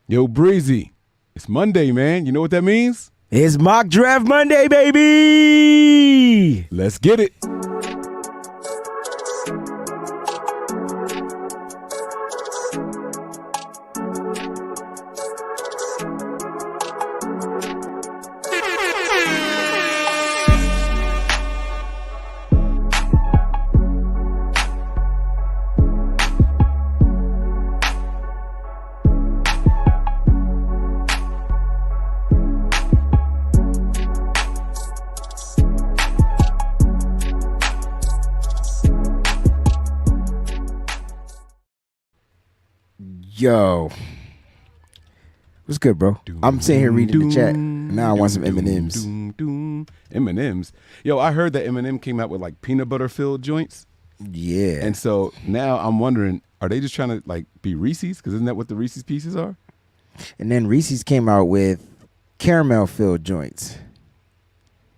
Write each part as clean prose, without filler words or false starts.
Yo, Breezie, it's Monday, man. You know what that means? It's Mock Draft Monday, baby. Let's get it. Yo, what's good, bro? I'm sitting here reading the chat. Now I want some M&Ms. M&Ms. Yo, I heard that M&M came out with like peanut butter filled joints. Yeah. And so now I'm wondering, are they just trying to like be Reese's? Because isn't that what the Reese's Pieces are? And then Reese's came out with caramel filled joints.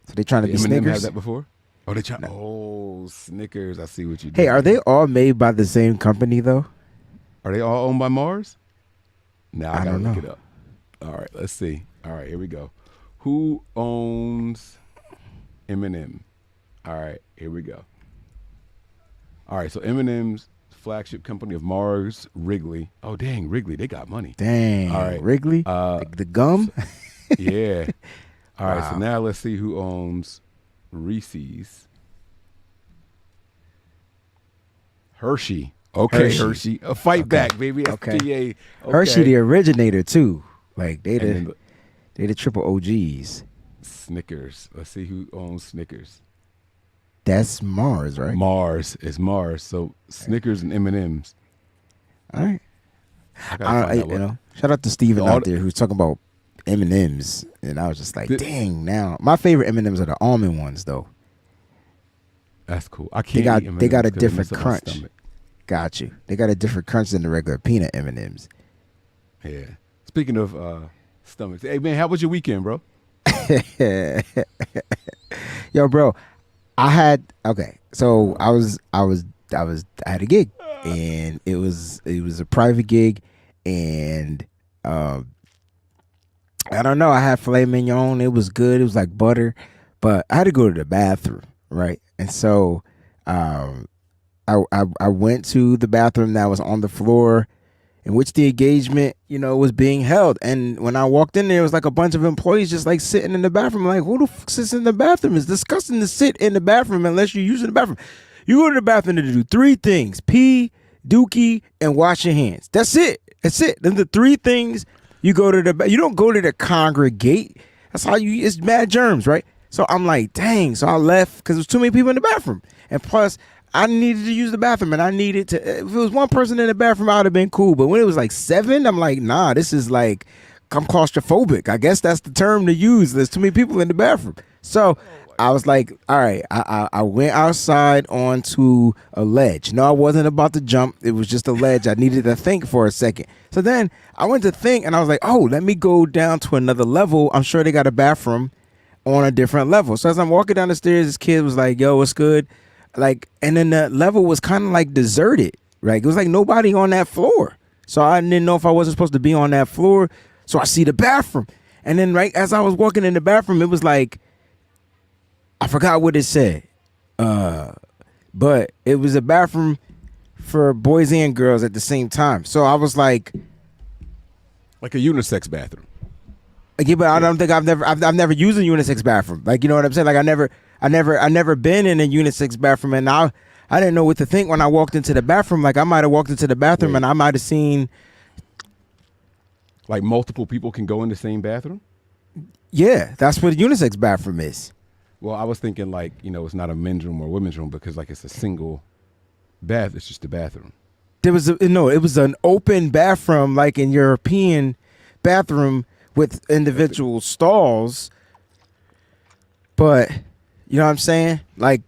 So they trying to be M&M Snickers. had that before? Oh, they trying. No. Oh, Snickers. I see what you did. Hey, are they all made by the same company though? Are they all owned by Mars? Now I gotta don't look know. it up. All right, let's see. All right, here we go. Who owns M&M? All right, here we go. All right, so M&M's flagship company of Mars, Wrigley. Oh, dang, Wrigley, they got money. Dang. All right. Wrigley? The gum? Yeah. All right, Wow. so now let's see who owns Reese's. Hershey. Okay, Hershey. A fight back, baby. Okay. FBA. Okay. Hershey, the originator too. Like they And then the triple OGs. Snickers. Let's see who owns Snickers. That's Mars, right? Mars. It's Mars. So Snickers and M&M's. All right. I gotta find out what. Shout out to Steven All out there who's talking about M&Ms, and I was just like, dang. Now my favorite M&Ms are the almond ones, though. That's cool. I can't. They got a 'cause it different messes up my crunch. stomach. Got you. They got a different crunch than the regular peanut M&Ms. Yeah. Speaking of stomachs, hey man, how was your weekend, bro? Yo, bro, I had I had a gig, and it was a private gig, and I don't know, I had filet mignon. It was good. It was like butter, but I had to go to the bathroom, right? And so I went to the bathroom that was on the floor in which the engagement, was being held. And when I walked in there, it was like a bunch of employees just like sitting in the bathroom. I'm like, who the fuck sits in the bathroom? It's disgusting to sit in the bathroom unless you're using the bathroom. You go to the bathroom to do three things: pee, dookie, and wash your hands. That's it. That's it. Then the three things you go to you don't go to the congregate. That's how it's mad germs, right? So I'm like, dang. So I left because there's too many people in the bathroom. And plus, I needed to use the bathroom, and I needed to. If it was one person in the bathroom, I would have been cool. But when it was like 7, I'm like, nah, this is like, I'm claustrophobic. I guess that's the term to use. There's too many people in the bathroom. So I was like, all right, I went outside onto a ledge. No, I wasn't about to jump. It was just a ledge. I needed to think for a second. So then I went to think, and I was like, oh, let me go down to another level. I'm sure they got a bathroom on a different level. So as I'm walking down the stairs, this kid was like, yo, what's good? Like, and then the level was kind of like deserted, right? It was like nobody on that floor. So I didn't know if I wasn't supposed to be on that floor. So I see the bathroom. And then right as I was walking in the bathroom, it was like, I forgot what it said. But it was a bathroom for boys and girls at the same time. So I was like a unisex bathroom. yeah, but I don't think I've never used a unisex bathroom. Like, you know what I'm saying? Like I never been in a unisex bathroom, and I didn't know what to think when I walked into the bathroom. Like I might have walked into the bathroom and I might have seen like multiple people can go in the same bathroom. Yeah, that's what a unisex bathroom is. Well, I was thinking like, it's not a men's room or women's room because like it's a single bath. It's just a bathroom. It was an open bathroom, like in European bathroom with individual stalls. But you know what I'm saying? Like,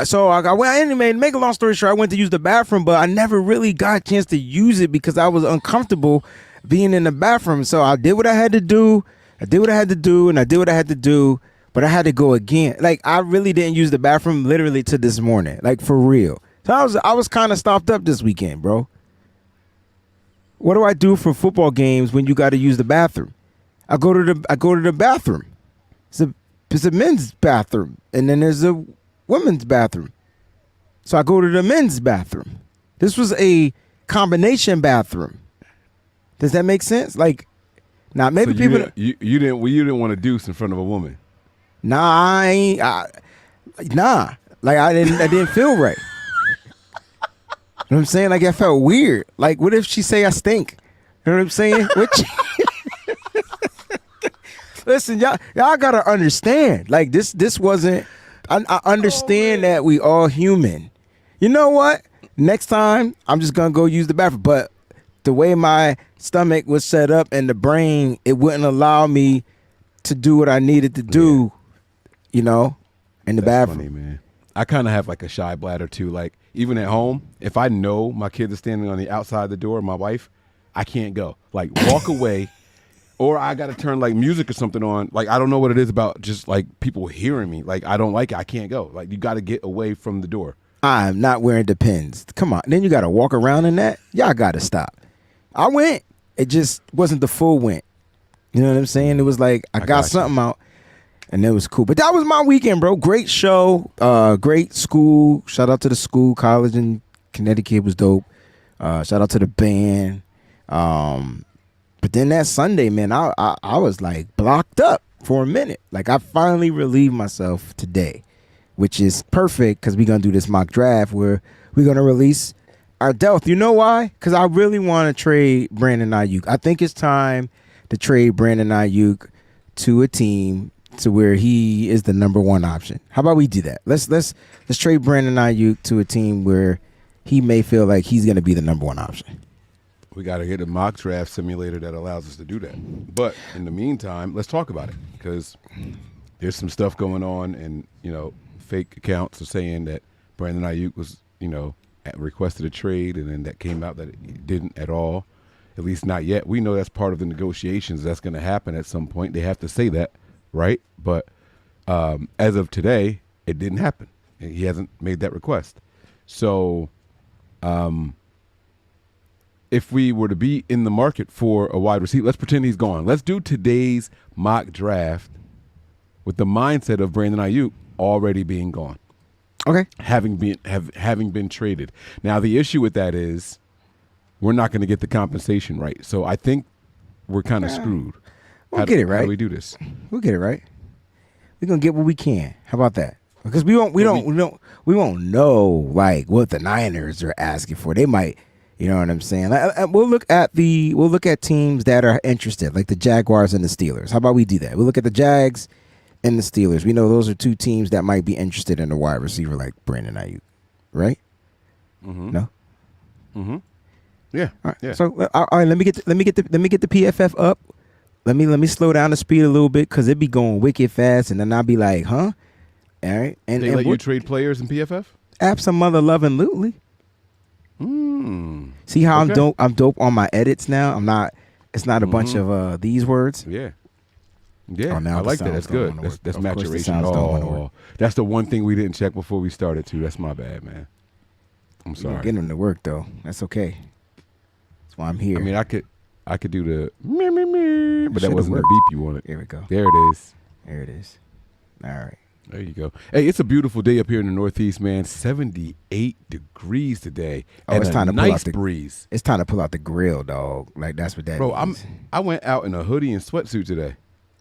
so anyway, make a long story short, I went to use the bathroom, but I never really got a chance to use it because I was uncomfortable being in the bathroom. So I did what I had to do. And I did what I had to do, but I had to go again. Like, I really didn't use the bathroom literally to this morning, like for real. So I was kind of stopped up this weekend, bro. What do I do for football games when you got to use the bathroom? I go to the bathroom. It's a men's bathroom, and then there's a women's bathroom. So I go to the men's bathroom. This was a combination bathroom. Does that make sense? Like, now maybe So people. you didn't want to deuce in front of a woman. Nah, I ain't. Nah, like I didn't feel right. You know what I'm saying? Like I felt weird. Like, what if she say I stink? You know what I'm saying? Listen, y'all gotta understand. Like this wasn't. I understand that we all human. You know what? Next time I'm just gonna go use the bathroom. But the way my stomach was set up and the brain, it wouldn't allow me to do what I needed to do. You know, in the That's bathroom. funny, man. I kind of have like a shy bladder too. Like even at home, if I know my kids are standing on the outside of the door, my wife, I can't go. Like walk away, or I got to turn like music or something on. Like I don't know what it is about just like people hearing me. Like I don't like it. I can't go. Like you got to get away from the door. I'm not wearing Depends. Come on. Then you got to walk around in that. Y'all got to stop. I went. It just wasn't the full went. You know what I'm saying? It was like I got something out. And it was cool. But that was my weekend, bro. Great show. Great school. Shout out to the school. College in Connecticut was dope. Shout out to the band. But then that Sunday, man, I was like blocked up for a minute. Like I finally relieved myself today, which is perfect because we're going to do this mock draft where we're going to release our depth. You know why? Because I really want to trade Brandon Aiyuk. I think it's time to trade Brandon Aiyuk to a team to where he is the number one option. How about we do that? Let's trade Brandon Aiyuk to a team where he may feel like he's going to be the number one option. We got to get a mock draft simulator that allows us to do that. But in the meantime, let's talk about it because there's some stuff going on, and fake accounts are saying that Brandon Aiyuk was requested a trade, and then that came out that it didn't at all. At least not yet. We know that's part of the negotiations. That's going to happen at some point. They have to say that. Right, but as of today, it didn't happen. He hasn't made that request. So, if we were to be in the market for a wide receiver, let's pretend he's gone. Let's do today's mock draft with the mindset of Brandon Aiyuk already being gone. Okay, having been traded. Now, the issue with that is we're not going to get the compensation right. So I think we're kind of screwed. We'll get it right. How do we do this? We'll get it right. We're gonna get what we can. How about that? Because we won't know like what the Niners are asking for. They might, you know what I'm saying? We'll look at teams that are interested, like the Jaguars and the Steelers. How about we do that? We'll look at the Jags and the Steelers. We know those are two teams that might be interested in a wide receiver like Brandon Aiyuk, right? Mm-hmm. No. Mm-hmm. Yeah. All right. Yeah. So all right, let me get the PFF up. Let me slow down the speed a little bit because it be going wicked fast, and then I'll be like, huh? All right. And they let you trade players in PFF? Absolutely. See how okay. I'm dope on my edits now. I'm not. It's not a bunch of these words. Yeah. Yeah. Oh, now I like that. sounds That's good. don't wanna That's work. Of course the maturation. sounds don't wanna work. That's the one thing we didn't check before we started too. That's my bad, man. I'm sorry. Get them to work though. That's okay. That's why I'm here. I mean, I could do the meh, meh, meh, but that Should've wasn't worked. the beep you wanted. Here we go. There it is. There it is. All right. There you go. Hey, it's a beautiful day up here in the Northeast, man. 78 degrees today. Oh, and it's time a to pull nice out the breeze. It's time to pull out the grill, dog. Like that's what that Bro, means. I went out in a hoodie and sweatsuit today.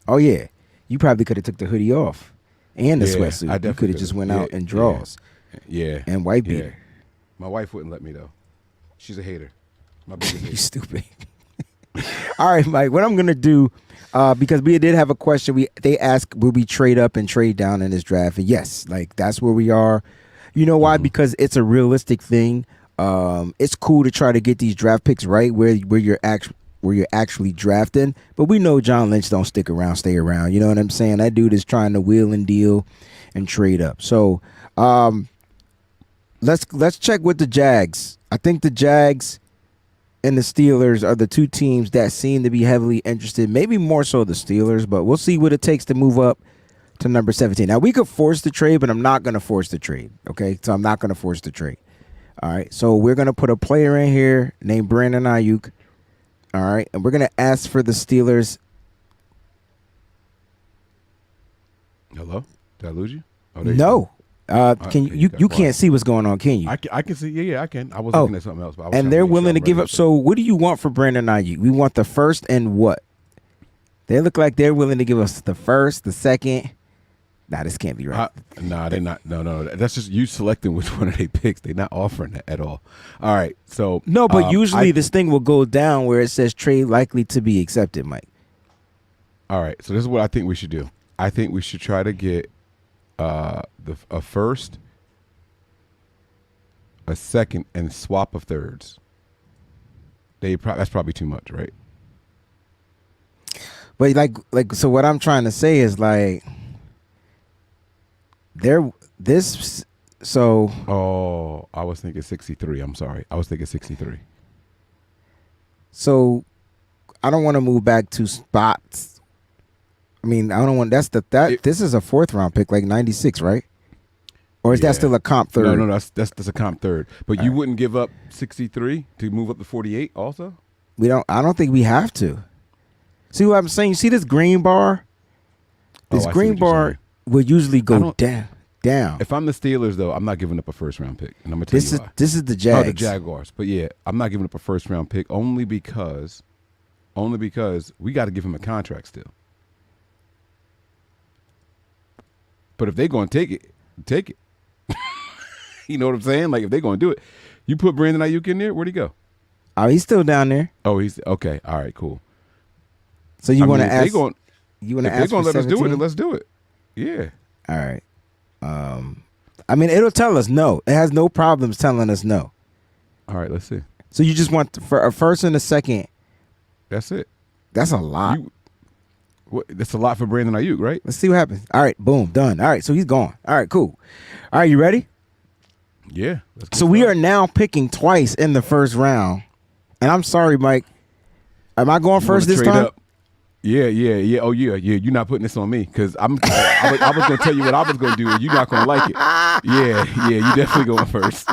Oh yeah. You probably could have took the hoodie off and the Yeah, sweatsuit. I You definitely could have just went out in drawers Yeah. and white Yeah. beater. My wife wouldn't let me though. She's a hater. My biggest You hater. stupid. All right, Mike. What I'm gonna do, because we did have a question. They asked, will we trade up and trade down in this draft? And yes, like that's where we are. You know why? Because it's a realistic thing. It's cool to try to get these draft picks right where you're actually drafting. But we know John Lynch don't stay around. You know what I'm saying? That dude is trying to wheel and deal and trade up. So let's check with the Jags. I think the Jags and the Steelers are the two teams that seem to be heavily interested, maybe more so the Steelers, but we'll see what it takes to move up to number 17. Now, we could force the trade, but I'm not going to force the trade, okay? So I'm not going to force the trade. All right, so we're going to put a player in here named Brandon Aiyuk, All right, and we're gonna ask for the Steelers. Hello? Did I lose you? Oh, there you No, go. can Okay, you got you quiet. can't see what's going on, can you? I can see. Yeah, I can. I was Oh. looking at something else. But I was trying And to they're make sure willing I'm to give ready up. to- So what do you want for Brandon Aiyuk? We want the first and what? They look like they're willing to give us the first, the second. Nah, this can't be right. Nah, they're not. No. That's just you selecting which one of they picks. They're not offering that at all. All right. So No, but usually I- this thing will go down where it says trade likely to be accepted, Mike. All right. So this is what I think we should do. I think we should try to get a first, a second, and swap of thirds. That's probably too much, right? But like so what I'm trying to say is like Oh, I was thinking 63. I'm sorry. I was thinking 63. so I don't want to move back 2 spots. I mean, I don't want this is a 4th round pick, like 96, right? Or is Yeah. that still a comp third? No, that's a comp third. But you wouldn't give up 63 to move up to 48 also? I don't think we have to. See what I'm saying? You see this green bar? This I see green what you're bar saying. would usually I go don't- down. If I'm the Steelers, though, I'm not giving up a first round pick, and I'm gonna tell This you is why. this is the Oh, Jags. the Jaguars. But yeah, I'm not giving up a first round pick only because we got to give him a contract still. But if they're going to take it. You know what I'm saying? Like if they're going to do it, you put Brandon Aiyuk in there, where'd he go? Oh, he's still down there. Oh, he's okay. All right, cool. So you I want to mean, if ask? You want to if they're ask going for to let us do it, 17? then let's do it. Yeah. All right. I mean, it'll tell us no. It has no problems telling us no. All right, let's see. So you just want for a first and a second. That's it. That's a lot. That's a lot for Brandon Aiyuk, right? Let's see what happens. All right, boom, done. All right, so he's gone. All right, cool. All right, you ready? Yeah. Let's get So we started. are now picking twice in the first round. And I'm sorry, Mike. Am I going You first wanna this trade time? up? Yeah. Oh, yeah. You're not putting this on me because I was going to tell you what I was going to do, and you're not going to like it. Yeah. You definitely going first.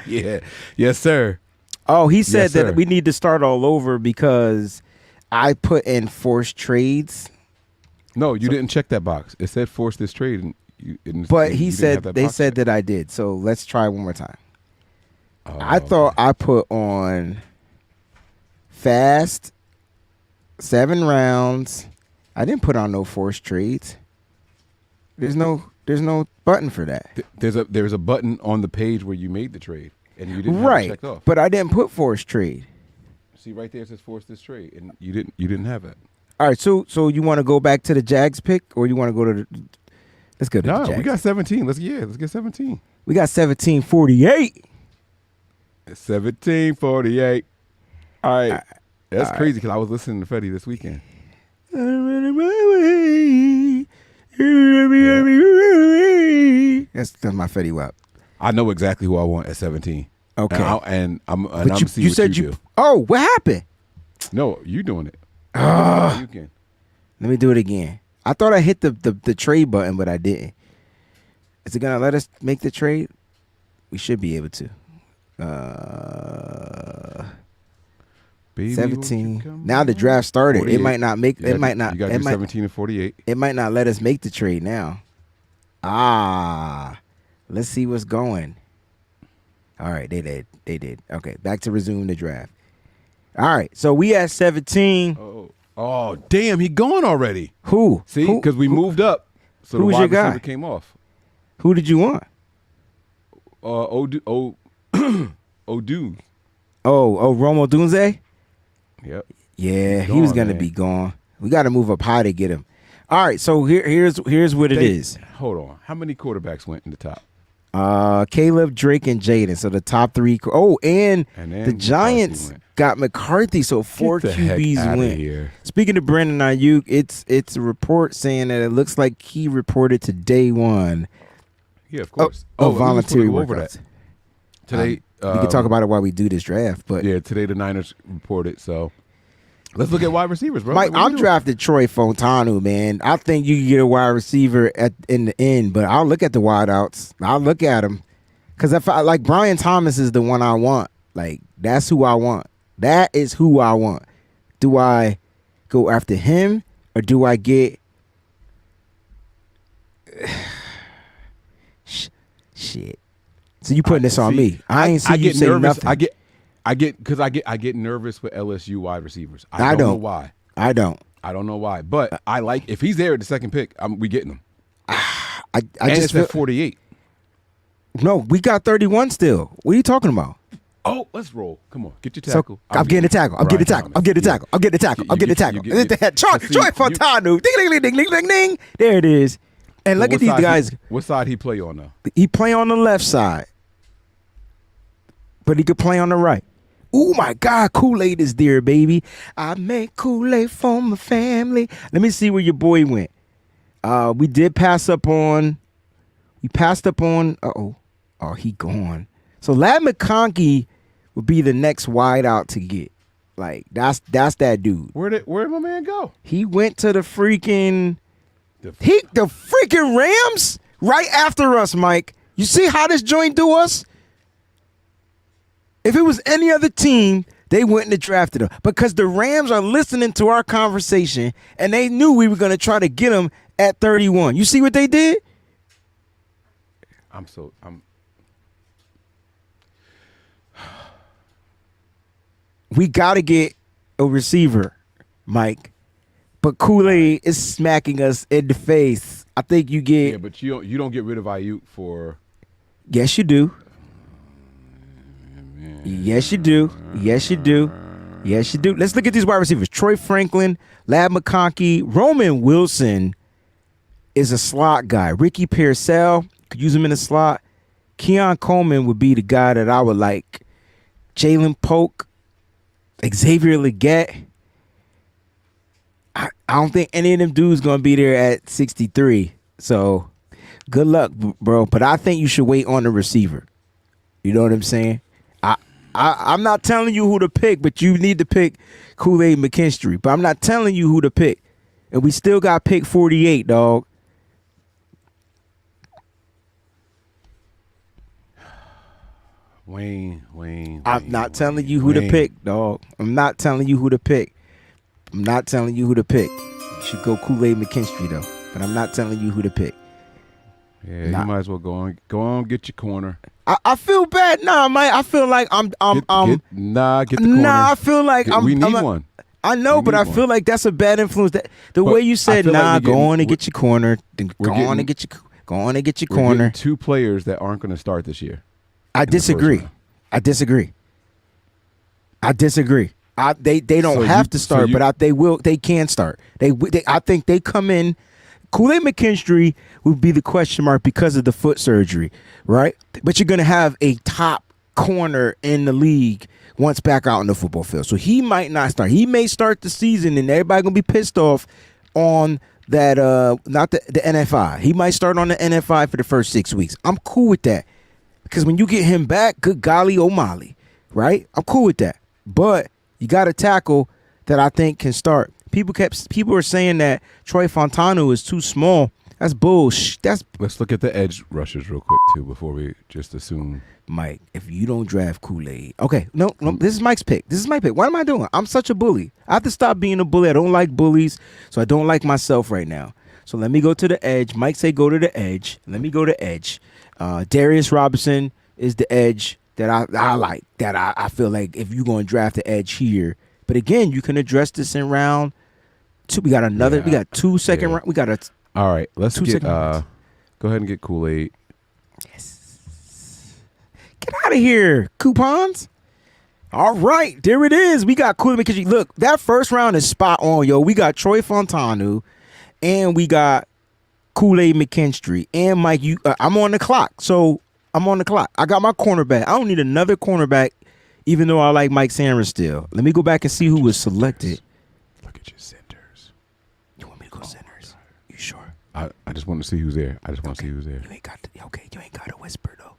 Yeah. Yes, sir. Oh, he said Yes, that sir. we need to start all over because I put in forced trades. No, you didn't check that box. It said force this trade, and But and he you didn't said have that they box said checked. that I did. So let's try one more time. Oh, I thought I put on fast 7 rounds. I didn't put on no forced trades. There's no button for that. There's a button on the page where you made the trade, and you didn't have it Right. checked off. But I didn't put forced trade. See right there, it says force this trade, and you didn't have it. All right, so you want to go back to the Jags pick or you want to go to the let's go to No, the Jags. we got 17. Let's get 17. We got 1748. It's 1748. All right. That's all crazy because I was listening to Fetty this weekend. That's my Fetty Wap. I know exactly who I want at 17. Okay. And I'm But seeing you what said you you do. Oh, what happened? No, you doing it. You can. Let me do it again. I thought I hit the trade button, but I didn't. Is it gonna let us make the trade? We should be able to. Baby, 17. Now the draft started. 48. It might not make. You It got might not. You got It to might. 17 and 48. It might not let us make the trade now. Let's see what's going. All right, they did. Okay, back to resume the draft. All right, so we at 17. Oh, damn, he gone already. Who? See, because we moved up, so the who's wide your guy? receiver came off. Who did you want? Odu. Oh, Romo Dunze? Yep. Yeah, He's he was gone, gonna man. be gone. We got to move up high to get him. All right, so here's what it is. Hold on. How many quarterbacks went in the top? Caleb, Drake, and Jaden. So the top 3. Oh, and And then the Giants McCarthy went. got McCarthy. So 4 Get the heck QBs outta went. here. Speaking of Brandon Aiyuk, it's a report saying that it looks like he reported to day 1 Yeah, of course. of we was voluntary supposed to go over workouts. that. Today, We can talk about it while we do this draft, but Yeah, today the Niners reported. So let's look at wide receivers, bro. Mike, What you I'm doing? drafted Troy Fontanu, man. I think you can get a wide receiver in the end, but I'll look at the wideouts. I'll look at them because if I like Brian Thomas is the one I want. Like that's who I want. That is who I want. Do I go after him or do I get shit? So you putting this on me? I ain't see you say nervous. nothing. I get nervous with LSU wide receivers. I don't know why. I don't know why. But I like if he's there at the second pick, we getting him. I and just it's at 48. No, we got 31 still. What are you talking about? Oh, let's roll. Come on, get your tackle. So, I'm getting the tackle. I'm getting the tackle. I'm getting the tackle. I'm getting the tackle. I'm getting the tackle. Troy Fontanu. Ding, ding, ding, ding, ding, ding, ding. There it is. And look at these guys. What side he play on now? He play on the left side, but he could play on the right. Oh my God, Kool-Aid is there, baby. I make Kool-Aid for my family. Let me see where your boy went. We did pass up on. We passed up on. Oh, he gone. So Lad McConkey would be the next wide out to get. Like that's that dude. Where did my man go? He went to the freaking Rams right after us, Mike. You see how this joint do us? If it was any other team, they wouldn't have drafted him because the Rams are listening to our conversation and they knew we were going to try to get him at 31. You see what they did? We got to get a receiver, Mike. But Kool-Aid is smacking us in the face. I think you get. Yeah, but you don't get rid of Aiyuk for. Yes, you do. Yes, you do. Yes, you do. Yes, you do. Let's look at these wide receivers. Troy Franklin, Lad McConkey, Roman Wilson is a slot guy. Ricky Pearsall, could use him in the slot. Keon Coleman would be the guy that I would like. Jalen Polk, Xavier Legette. I don't think any of them dudes going to be there at 63. So good luck, bro. But I think you should wait on the receiver. You know what I'm saying? I'm not telling you who to pick, but you need to pick Kool-Aid McKinstry. But I'm not telling you who to pick. And we still got pick 48, dog. Wayne. I'm not telling you who to pick, dog. I'm not telling you who to pick. I'm not telling you who to pick. You should go Kool-Aid McKinstry, though. But I'm not telling you who to pick. Yeah, you might as well go on, get your corner. I feel bad. Nah, Mike. I feel like I'm get the corner. Nah, I feel like we need one. I know, but I feel like that's a bad influence. That the way you said, go on and get your corner. Go on and get your corner. Two players that aren't going to start this year. I disagree. They don't have to start, but they will. They can start. I think they come in. Kool-Aid McKinstry would be the question mark because of the foot surgery, right? But you're going to have a top corner in the league once back out on the football field. So he might not start. He may start the season and everybody going to be pissed off on that, not the NFI. He might start on the NFI for the first 6 weeks. I'm cool with that because when you get him back, good golly O'Malley, right? I'm cool with that. But you got a tackle that I think can start. People are saying that Troy Fontanu is too small. That's bullshit. Let's look at the edge rushers real quick too before we just assume. Mike, if you don't draft Kool-Aid, okay, no, this is Mike's pick. What am I doing? I'm such a bully. I have to stop being a bully. I don't like bullies, so I don't like myself right now. So let me go to the edge. Mike say go to the edge. Let me go to edge. Darius Robinson is the edge that I like. That I feel like if you're going to draft the edge here, but again, you can address this in round 2. We got another. We got 2 second round. We got a. All right, let's get. Go rounds. ahead and get Kool-Aid. Yes. Get out of here, coupons. All right, there it is. We got Kool-Aid McKinstry. Look, that first round is spot on, yo. We got Troy Fontanu, and we got Kool-Aid McKinstry, and Mike. I'm on the clock, so I'm on the clock. I got my cornerback. I don't need another cornerback, even though I like Mike Sanders still. Let me go back and see who was selected. Look at your centers. You want me to go centers? You sure? I just want to see who's there. I just want to see who's there. You ain't got to, you ain't got to whisper though.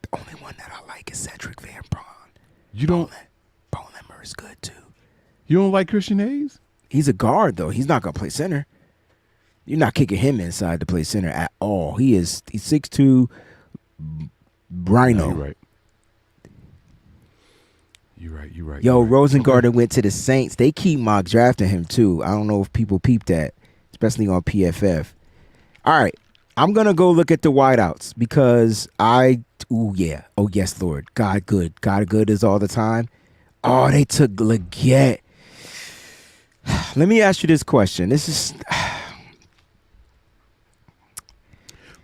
The only one that I like is Cedric Van Braun. You don't. Bolenmer is good too. You don't like Christian Hayes? He's a guard though. He's not gonna play center. You're not kicking him inside to play center at all. He's 6'2", Rhino. No, you're right. You're right. You're right. Yo, you're right. Rosengarten went to the Saints. They keep mock drafting him too. I don't know if people peep that, especially on PFF. All right, I'm gonna go look at the wideouts because oh yes, Lord, God good is all the time. Oh, they took Leggett. Let me ask you this question. This is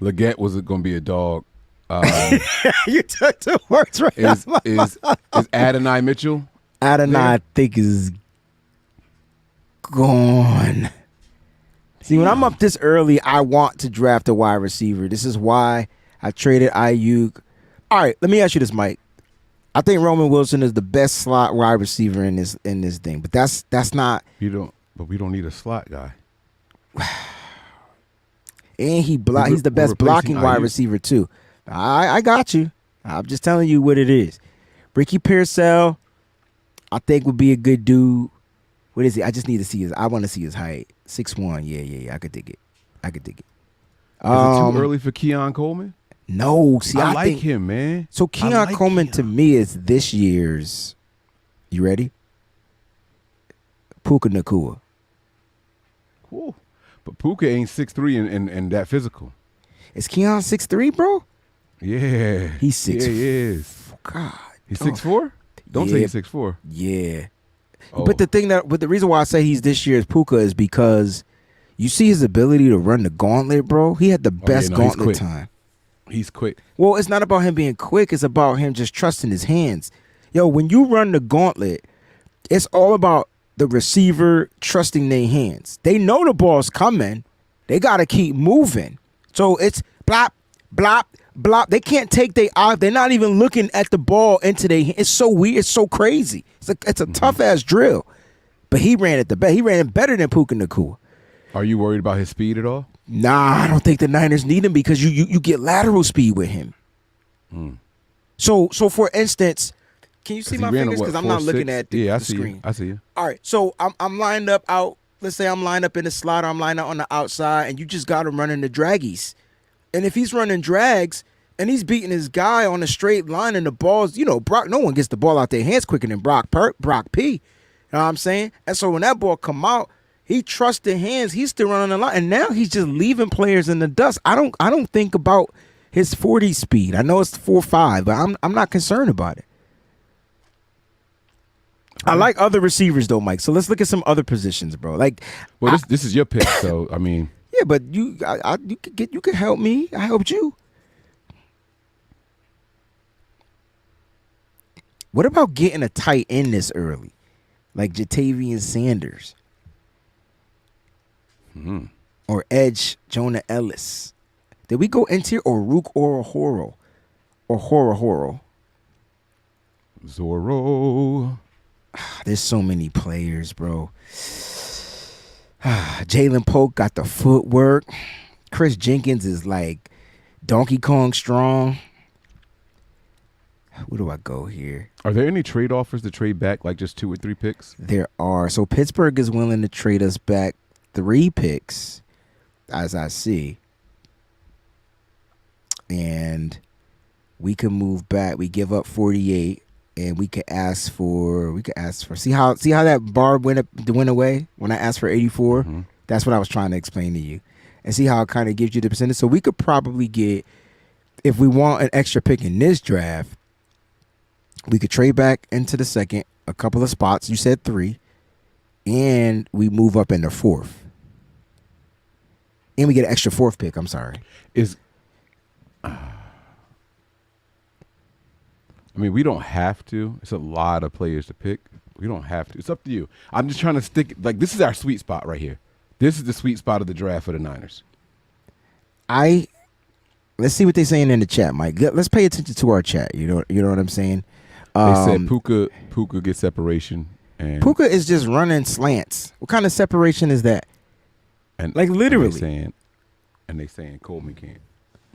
Leggett was going to be a dog. you took the words right Is out of my mouth. Adonai Mitchell? Adonai, I think, is gone. See, when I'm up this early, I want to draft a wide receiver. This is why I traded Aiyuk. All right, let me ask you this, Mike. I think Roman Wilson is the best slot wide receiver in this thing, but that's not. But we don't need a slot guy. And he's the best blocking wide receiver too. I got you. I'm just telling you what it is. Ricky Pearsall, I think would be a good dude. What is he? I just need to see I want to see his height. 6'1". Yeah. I could dig it. Is it too early for Keon Coleman? No. See, I like him, man. So Keon Coleman to me is this year's. You ready? Puka Nacua. Cool. But Puka ain't 6'3" and that physical. Is Keon 6'3", bro? Yeah. He's 6'4". Yeah, he is. God. He's 6'4"? Don't say he's 6'4". Yeah. Oh. But the reason why I say he's this year's Puka is because you see his ability to run the gauntlet, bro. He had the best gauntlet time. He's quick. Well, it's not about him being quick. It's about him just trusting his hands. Yo, when you run the gauntlet, it's all about the receiver trusting their hands. They know the ball's coming. They got to keep moving. So it's blop, blop, blop. They can't take their eye. They're not even looking at the ball into their hands. It's so weird. It's so crazy. It's a tough-ass drill. But he ran it the best. He ran it better than Puka Nacua. Are you worried about his speed at all? Nah, I don't think the Niners need him because you get lateral speed with him. So for instance, can you see my fingers? Because I'm not looking at the screen. I see you. All right, so I'm lined up out. Let's say I'm lined up in the slot, or I'm lined up on the outside, and you just got him running the draggies. And if he's running drags and he's beating his guy on a straight line, and the ball's, Brock, no one gets the ball out their hands quicker than Brock P. You know what I'm saying? And so when that ball come out, he trusts the hands. He's still running the line, and now he's just leaving players in the dust. I don't think about his 40 speed. I know it's 4.5, but I'm not concerned about it. I like other receivers though, Mike. So let's look at some other positions, bro. This is your pick, so I mean. Yeah, but you could help me. I helped you. What about getting a tight end this early, like Jatavian Sanders, or edge Jonah Ellis? Did we go interior or Rook or Horo or Horo? Zorro. There's so many players, bro. Jalen Polk got the footwork. Chris Jenkins is like Donkey Kong strong. Where do I go here? Are there any trade offers to trade back, like just 2 or 3 picks? There are. So Pittsburgh is willing to trade us back 3 picks, as I see. And we can move back. We give up 48. And we could ask for see how that bar went away when I asked for 84. That's what I was trying to explain to you, and see how it kind of gives you the percentage. So we could probably get, if we want an extra pick in this draft, we could trade back into the second a couple of spots. You said 3, and we move up in the 4th, and we get an extra 4th pick. I'm sorry. I mean, we don't have to. It's a lot of players to pick. We don't have to. It's up to you. I'm just trying to stick. Like, this is our sweet spot right here. This is the sweet spot of the draft for the Niners. Let's see what they're saying in the chat, Mike. Let's pay attention to our chat. You know what I'm saying? They said Puka gets separation. And Puka is just running slants. What kind of separation is that? And like literally. And they saying Coleman can't.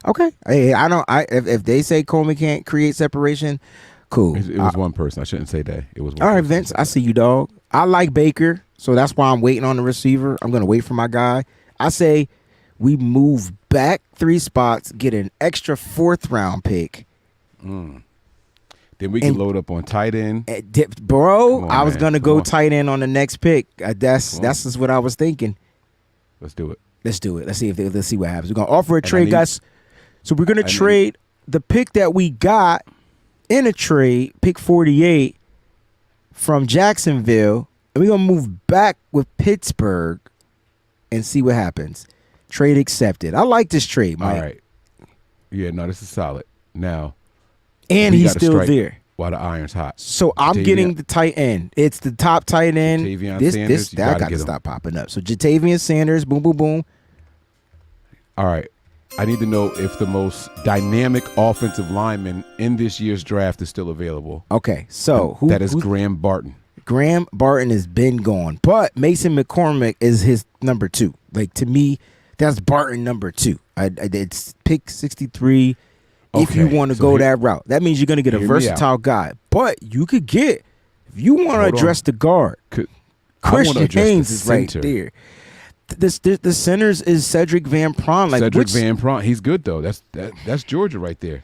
Okay. Hey, if they say Coleman can't create separation, cool. It was one person. I shouldn't say that. It was one all right, person. Vince. I see you, dog. I like Baker, so that's why I'm waiting on the receiver. I'm gonna wait for my guy. I say we move back 3 spots, get an extra 4th round pick. Then we can load up on tight end. Bro, on, I was man. gonna Come go on. tight end on the next pick. That's just what I was thinking. Let's do it. Let's do it. Let's see what happens. We're gonna offer a And I trade, need- guys. So we're gonna trade the pick that we got in a trade, pick 48 from Jacksonville, and we're gonna move back with Pittsburgh and see what happens. Trade accepted. I like this trade, Mike. All right. Yeah, no, this is solid. Now, And we he's gotta still strike there. while the iron's hot. So I'm Jatavian- getting the tight end. It's the top tight end. Jatavian Sanders, you That gotta got to get him. stop popping up. So Jatavian Sanders, boom, boom, boom. All right. I need to know if the most dynamic offensive lineman in this year's draft is still available. Okay, so That is Graham Barton. Graham Barton has been gone, but Mason McCormick is his number 2. Like, to me, that's Barton number 2. It's pick 63. If you Okay, want to so go here- that route, that means you're going to get a hear me versatile guy. But you could get, if you want to Hold on. address the guard, I wanna Christian address the Haynes is right center. there. The centers is Cedric Van Pron. Like, Cedric which, Van Pron, he's good though. That's Georgia right there.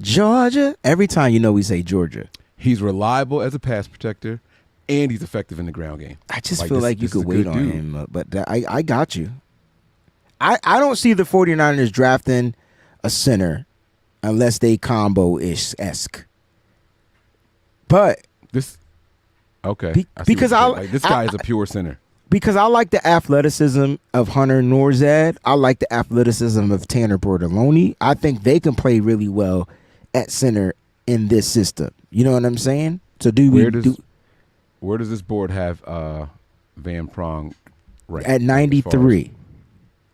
Georgia. Every time we say Georgia. He's reliable as a pass protector, and he's effective in the ground game. I just Like, feel this- like you this is could a wait good on dude. him, but I got you. I don't see the 49ers drafting a center unless they combo-esque. But This okay. Be- I see because what you're I'll- saying. Like, this guy is a pure center. because I like the athleticism of Hunter Norzad, I like the athleticism of Tanner Bortoloni. I think they can play really well at center in this system. You know what I'm saying? So Where does this board have Van Prong ranked? at 93?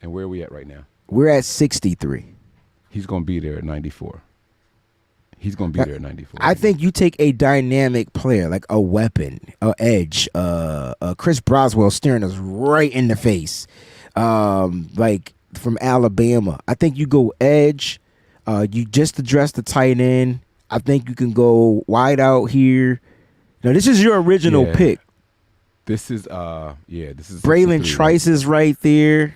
And where are we at right now? We're at 63. He's going to be there at 94. He's going to be there at 94. I think you take a dynamic player, like a weapon, a edge, Chris Broswell staring us right in the face, like from Alabama. I think you go edge. You just address the tight end. I think you can go wide out here. Now, this is your original Yeah. pick. This is this is Braylon 63. Trice is right there.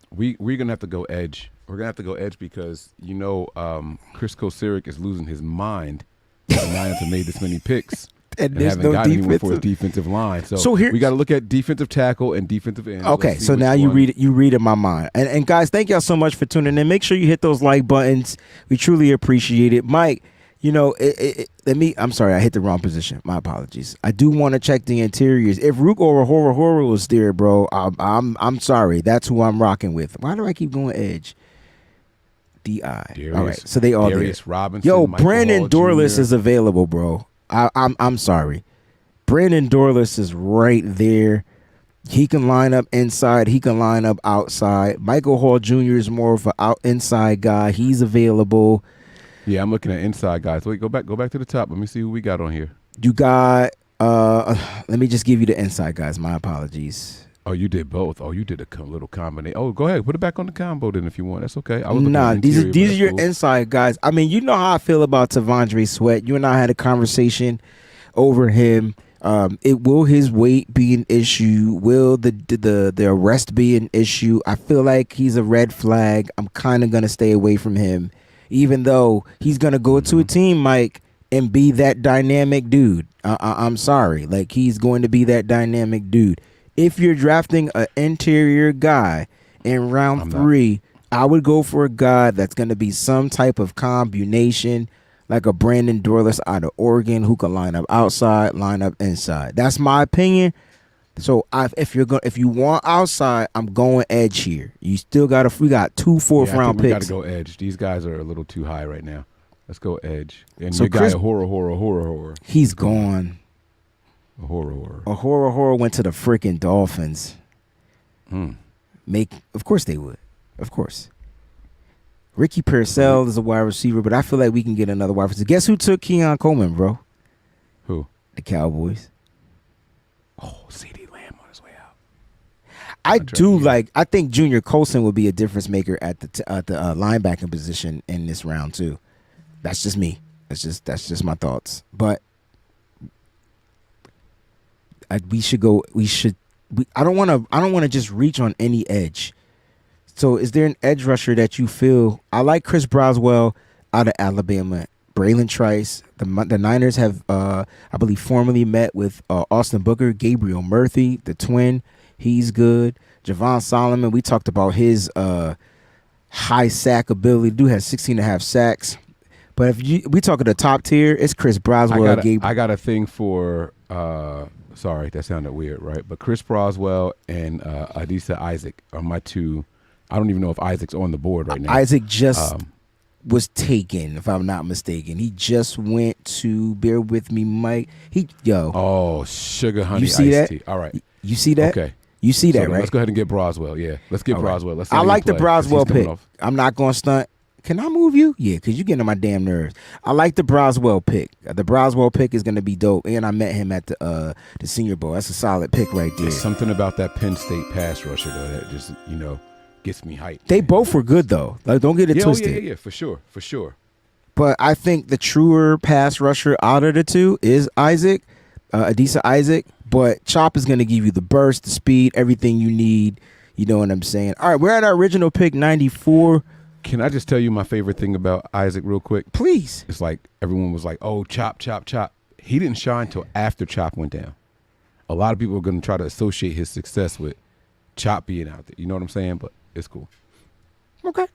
We're going to have to go edge. We're going to have to go edge because, Chris Kosirik is losing his mind. The Lions have made this many picks And and there's haven't no gotten anywhere for his defensive. defensive line. So here- we got to look at defensive tackle and defensive end. Okay, Let's see so which now you one- read in my mind. And guys, thank y'all so much for tuning in. Make sure you hit those like buttons. We truly appreciate it. Mike, I'm sorry, I hit the wrong position. My apologies. I do want to check the interiors. If Rook or Horror was there, bro, I'm sorry. That's who I'm rocking with. Why do I keep going edge? DI. Darius, All right, so they all Darius there. Robinson, Yo, Michael Brandon Hall Dorless Jr. is available, bro. I'm sorry. Brandon Dorless is right there. He can line up inside. He can line up outside. Michael Hall Jr. is more of an inside guy. He's available. Yeah, I'm looking at inside guys. Wait, go back to the top. Let me see who we got on here. You got. Let me just give you the inside guys. My apologies. Oh, you did both. Oh, you did a little combination. Oh, go ahead. Put it back on the combo then if you want. That's okay. I was looking Nah, at these interior, are but these are that's your cool. inside guys. I mean, you know how I feel about Tavondre Sweat. You and I had a conversation over him. Will his weight be an issue? Will the arrest be an issue? I feel like he's a red flag. I'm kind of gonna stay away from him, even though he's gonna go to a team, Mike, and be that dynamic dude. I'm sorry, like he's going to be that dynamic dude. If you're drafting an interior guy in round 3, I would go for a guy that's going to be some type of combination, like a Brandon Dorless out of Oregon who can line up outside, line up inside. That's my opinion. So if you want outside, I'm going edge here. You still we got 2 fourth round We got picks. to go edge. These guys are a little too high right now. Let's go edge. And So your guy, Chris- horror. He's gone. Horror. Went to the freaking Dolphins. Hmm. Of course they would. Of course. Ricky Purcell is a wide receiver, but I feel like we can get another wide receiver. Guess who took Keon Coleman, bro? Who? The Cowboys. Oh, C.D. Lamb on his way out. I think Junior Colson would be a difference maker at the linebacking position in this round too. That's just me. That's just my thoughts. But I don't want to just reach on any edge. So is there an edge rusher that you feel? I like Chris Broswell out of Alabama. Braylon Trice. The Niners have, I believe, formally met with Austin Booker, Gabriel Murphy, the twin. He's good. Javon Solomon, we talked about his high sack ability. Dude has 16 and a half sacks. But if we talking the top tier, it's Chris Broswell. I got a thing for sorry, that sounded weird, right? But Chris Broswell and Adisa Isaac are my two. I don't even know if Isaac's on the board right now. Isaac just was taken, if I'm not mistaken. He just went to, bear with me, Mike. Oh, sugar honey you see iced that? tea. All right. You see that? Okay. You see that, right? Let's go ahead and get Broswell. Yeah, let's get Broswell. Let's. I like the Broswell pick. I'm not going to stunt. Can I move you? Yeah, because you're getting on my damn nerves. I like the Broswell pick. The Broswell pick is going to be dope. And I met him at the Senior Bowl. That's a solid pick right there. There's something about that Penn State pass rusher, though, that just, gets me hyped. They both were good, though. Like, don't get it twisted. Yeah, for sure. But I think the truer pass rusher out of the two is Isaac, Adisa Isaac. But Chop is going to give you the burst, the speed, everything you need. You know what I'm saying? All right, we're at our original pick, 94. Can I just tell you my favorite thing about Isaac real quick? Please. It's like everyone was like, oh, Chop. He didn't shine until after Chop went down. A lot of people are going to try to associate his success with Chop being out there. You know what I'm saying? But it's cool. Okay.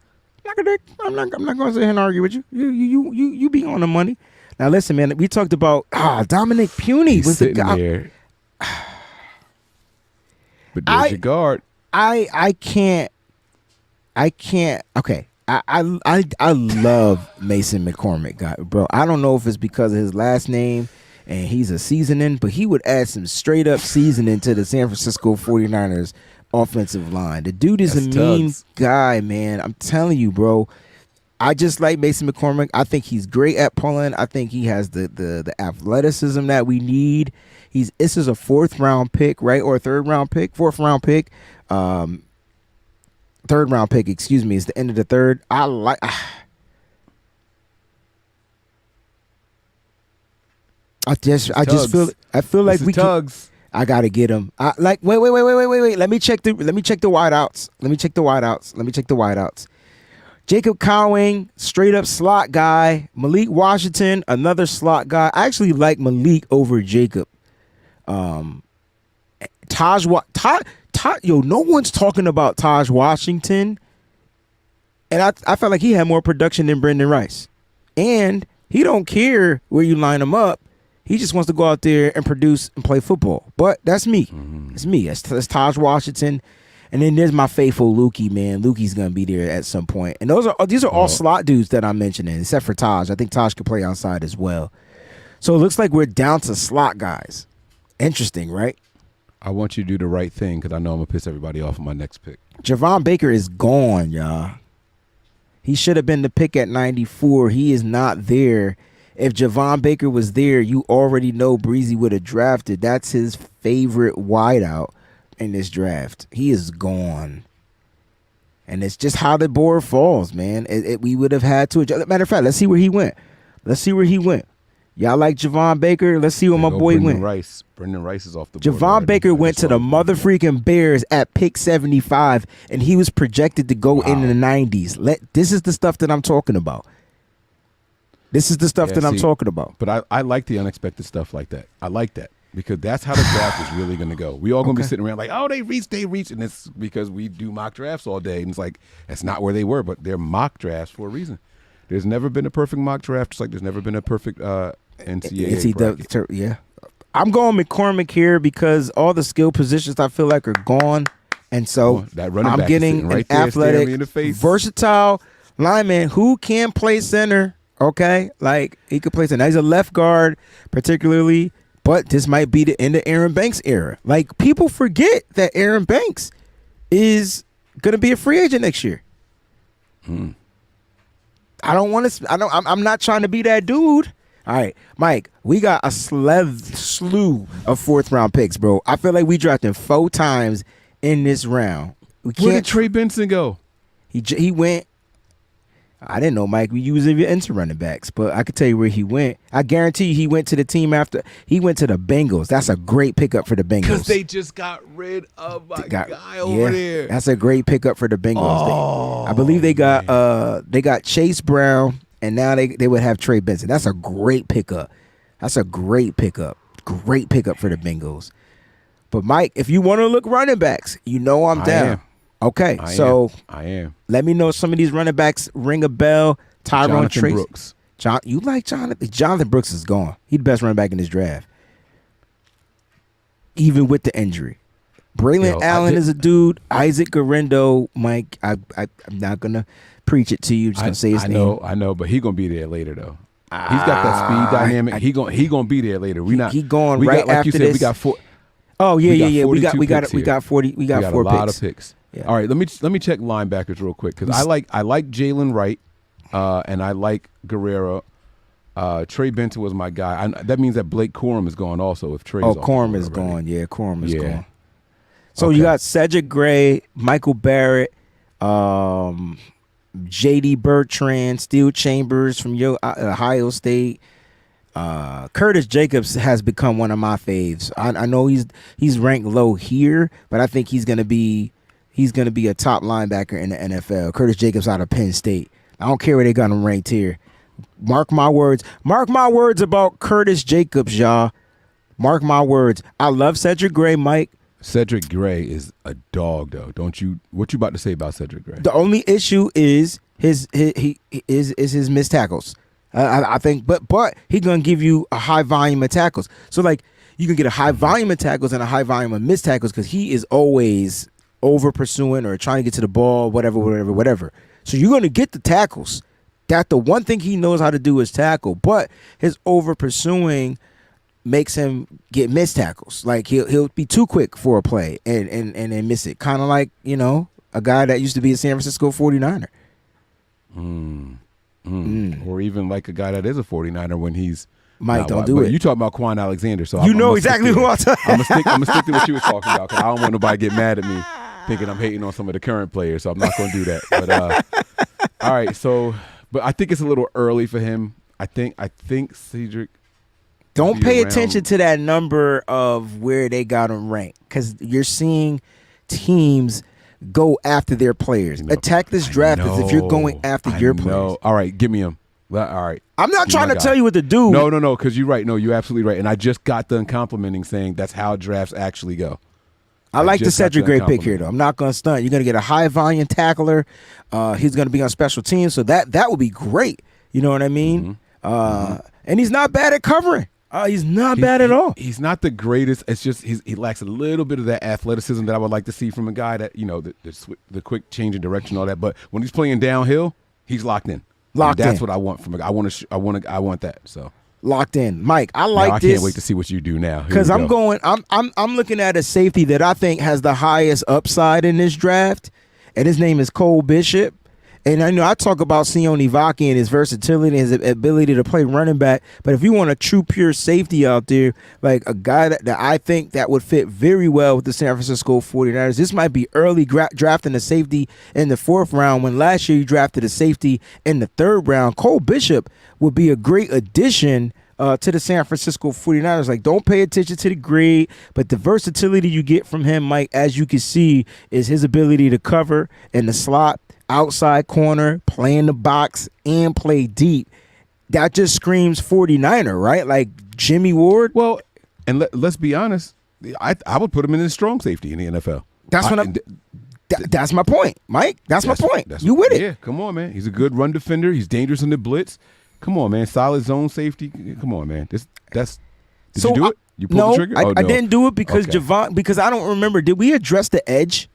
I'm not going to sit here and argue with you. You be on the money. Now, listen, man, we talked about Dominic Puny. He's sitting the guy there. But there's your guard. I can't. Okay. I love Mason McCormick, guy, bro. I don't know if it's because of his last name and he's a seasoning, but he would add some straight up seasoning to the San Francisco 49ers offensive line. The dude is mean guy, man. I'm telling you, bro. I just like Mason McCormick. I think he's great at pulling. I think he has the athleticism that we need. This is a fourth round pick, right? Or a fourth round pick. Third round pick, excuse me, is the end of the third. I feel like we Tugs. I gotta get him. Wait. Let me check the wideouts. Jacob Cowing, straight up slot guy. Malik Washington, another slot guy. I actually like Malik over Jacob. No one's talking about Taj Washington. And I felt like he had more production than Brendan Rice. And he don't care where you line him up. He just wants to go out there and produce and play football. But that's me. Mm-hmm. It's me. That's Taj Washington. And then there's my faithful Lukey, man. Lukey's going to be there at some point. And these are all slot dudes that I'm mentioning, except for Taj. I think Taj could play outside as well. So it looks like we're down to slot guys. Interesting, right? I want you to do the right thing because I know I'm going to piss everybody off on my next pick. Javon Baker is gone, y'all. He should have been the pick at 94. He is not there. If Javon Baker was there, you already know Breezie would have drafted. That's his favorite wideout in this draft. He is gone. And it's just how the board falls, man. We would have had to adjust. Matter of fact, let's see where he went. Y'all like Javon Baker? Let's see where my boy went. Brendan Rice is off the board. Javon Baker went to the mother freaking Bears at pick 75, and he was projected to go in the 90s. This is the stuff that I'm talking about. I'm talking about. But I like the unexpected stuff like that. I like that because that's how the draft is really going to go. We all going to be sitting around like, oh, they reached. And it's because we do mock drafts all day. And it's like, that's not where they were, but they're mock drafts for a reason. There's never been a perfect mock draft, just like there's never been a perfect NCAA bracket. Yeah. I'm going McCormick here because all the skill positions I feel like are gone. And so I'm getting an athletic, versatile lineman who can play center. Okay, like he could play center. He's a left guard, particularly, but this might be the end of Aaron Banks' era. Like people forget that Aaron Banks is gonna be a free agent next year. I don't want to. I'm not trying to be that dude. All right, Mike, we got a slew of fourth round picks, bro. I feel like we drafted 4 times in this round. Where did Trey Benson go? He went. I didn't know, Mike. We use it into running backs, but I could tell you where he went. I guarantee you he went to the team after. He went to the Bengals. That's a great pickup for the Bengals. Because they just got rid of my guy over there. That's a great pickup for the Bengals. I believe they got Chase Brown and now they would have Trey Benson. That's a great pickup. That's a great pickup. Great pickup for the Bengals. But Mike, if you want to look running backs, you know I'm down. am. Okay, I am. let me know if some of these running backs ring a bell. Tyrone Jonathan Tracy. Brooks. You like Jonathan? Jonathan Brooks is gone. He's the best running back in this draft, even with the injury. Braylon Allen is a dude. Isaac Garendo, Mike. I'm not gonna preach it to you. Just gonna say his name. I know, but he gonna be there later though. He's got that speed dynamic. He gonna be there later. He going right like after you said, this. We got four. Oh yeah. We got 40. We got 4 a lot picks. of picks. Yeah. All right, let me check linebackers real quick because I like Jalen Wright, and I like Guerrero. Trey Benton was my guy. That means that Blake Corum is gone also. If Trey's Corum is gone. Yeah, Corum is gone. So Okay. you got Cedric Gray, Michael Barrett, J.D. Bertrand, Steel Chambers from Ohio State. Curtis Jacobs has become one of my faves. I know he's ranked low here, but I think he's gonna be a top linebacker in the NFL. Curtis Jacobs out of Penn State. I don't care where they got him ranked here. Mark my words. Mark my words about Curtis Jacobs, y'all. Mark my words. I love Cedric Gray, Mike. Cedric Gray is a dog, though. Don't you? What you about to say about Cedric Gray? The only issue is his missed tackles. I think, but he gonna give you a high volume of tackles. So like you can get a high volume of tackles and a high volume of missed tackles because he is always over pursuing or trying to get to the ball, whatever. So you're gonna get the tackles. That the one thing he knows how to do is tackle, but his over pursuing makes him get missed tackles. Like he'll be too quick for a play and then miss it. Kind of like, a guy that used to be a San Francisco 49er. Or even like a guy that is a 49er when he's Mike, don't do it. You talking about Quan Alexander, so you know exactly who I'm talking. I'm gonna stick to what you was talking about because I don't want nobody to get mad at me thinking I'm hating on some of the current players, so I'm not gonna do that. But all right, so but I think it's a little early for him. I think Cedric. Don't pay attention to that number of where they got him ranked because you're seeing teams go after their players. Attack this draft as if you're going after your players. All right, give me him. All right. I'm not trying to tell you what to do. No, because you're right. No, you're absolutely right. And I just got done complimenting saying that's how drafts actually go. I like the Cedric Gray pick here, though. I'm not going to stunt. You're going to get a high-volume tackler. He's going to be on special teams, so that would be great. You know what I mean? And he's not bad at covering. He's not bad at all. He's not the greatest. It's just he lacks a little bit of that athleticism that I would like to see from a guy that, the quick change in direction, all that. But when he's playing downhill, he's locked in. That's what I want from a guy. I want that. So locked in, Mike. I like this. I this. can't wait to see what you do now because I'm looking at a safety that I think has the highest upside in this draft, and his name is Cole Bishop. And I know I talk about Sione Vaki and his versatility and his ability to play running back. But if you want a true pure safety out there, like a guy that I think that would fit very well with the San Francisco 49ers, this might be early drafting a safety in the 4th round when last year you drafted a safety in the 3rd round. Cole Bishop would be a great addition to the San Francisco 49ers. Like, don't pay attention to the grade, but the versatility you get from him, Mike, as you can see, is his ability to cover in the slot, outside corner, play in the box, and play deep. That just screams 49er, right? Like Jimmy Ward. Well, and let's be honest, I would put him in a strong safety in the NFL. That's my point, Mike. That's my point. You with it? Yeah, come on, man. He's a good run defender. He's dangerous in the blitz. Come on, man. Solid zone safety. Come on, man. Did you do it? You pulled the trigger? No, I didn't do it because because I don't remember. Did we address the edge?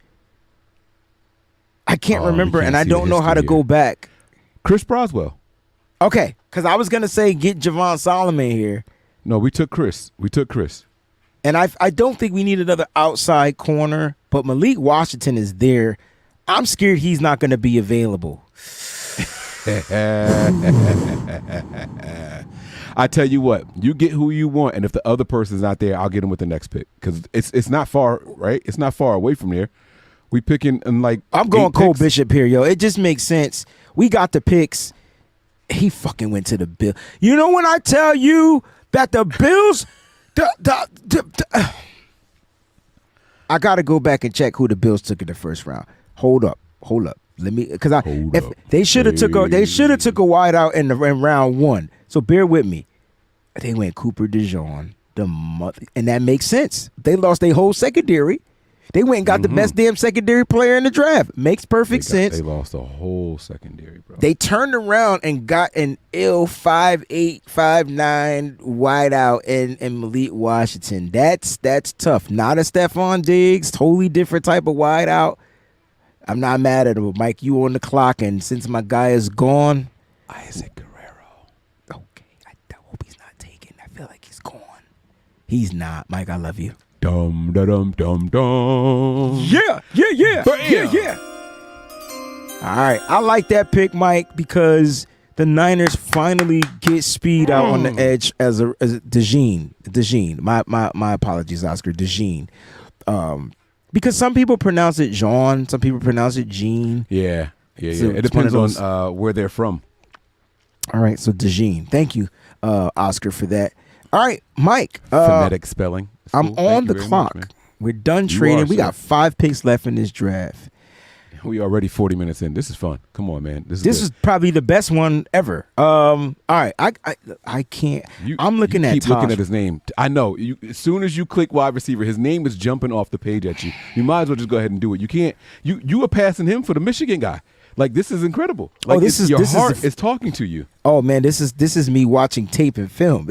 I can't remember, and I don't know how to go back. Chris Broswell. Okay, because I was going to say get Javon Solomon here. No, we took Chris. And I don't think we need another outside corner, but Malik Washington is there. I'm scared he's not going to be available. I tell you what, you get who you want, and if the other person's not there, I'll get him with the next pick because it's not far, right? It's not far away from there. We picking in like I'm going Cole Bishop here, yo. It just makes sense. We got the picks. He fucking went to the Bills. You know when I tell you that the Bills, I got to go back and check who the Bills took in the 1st round. Hold up. Let me, because Hold if up. they should have took a wide out in round 1. So bear with me. They went Cooper DeJean, and that makes sense. They lost their whole secondary. They went and got the best damn secondary player in the draft. Makes perfect sense. They lost the whole secondary, bro. They turned around and got an ill 5'8", 5'9" wideout in Malik Washington. That's tough. Not a Stephon Diggs, totally different type of wideout. I'm not mad at him, Mike. You on the clock, and since my guy is gone, Isaac Guerrero. Okay, I hope he's not taken. I feel like he's gone. He's not, Mike. I love you. Dum da dum dum dum. Yeah. Bam. All right, I like that pick, Mike, because the Niners finally get speed out on the edge as a Destined. My apologies, Oscar. Destined. Because some people pronounce it Jean, some people pronounce it Gene. Yeah. So It depends on where they're from. All right, so Destined. Thank you, Oscar, for that. All right, Mike. Phonetic spelling. I'm on the clock. We're done trading. We got 5 picks left in this draft. We already 40 minutes in. This is fun. Come on, man. This is probably the best one ever. All right, I can't. I'm looking at. Keep looking at his name. I know. As soon as you click wide receiver, his name is jumping off the page at you. You might as well just go ahead and do it. You can't. You are passing him for the Michigan guy. Like, this is incredible. Like, your heart is talking to you. Oh man, this is me watching tape and film.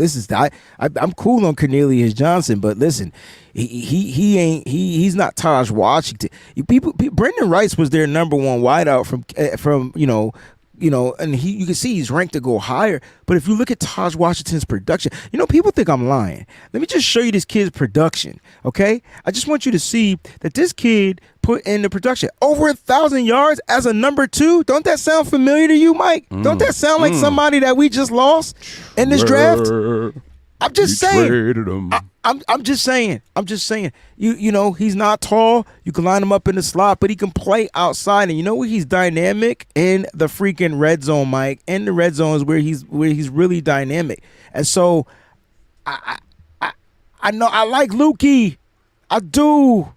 I'm cool on Cornelius Johnson, but listen, he's not Taj Washington. Brendan Rice was their number 1 wideout from and you can see he's ranked to go higher. But if you look at Taj Washington's production, people think I'm lying. Let me just show you this kid's production, okay? I just want you to see that this kid put in the production over 1,000 yards as a number 2. Don't that sound familiar to you, Mike? Don't that sound like somebody that we just lost in this draft? I'm just saying. I'm just saying. He's not tall. You can line him up in the slot, but he can play outside. And you know where he's dynamic? In the freaking red zone, Mike. In the red zone is where he's really dynamic. And so I know I like Lukey. I do.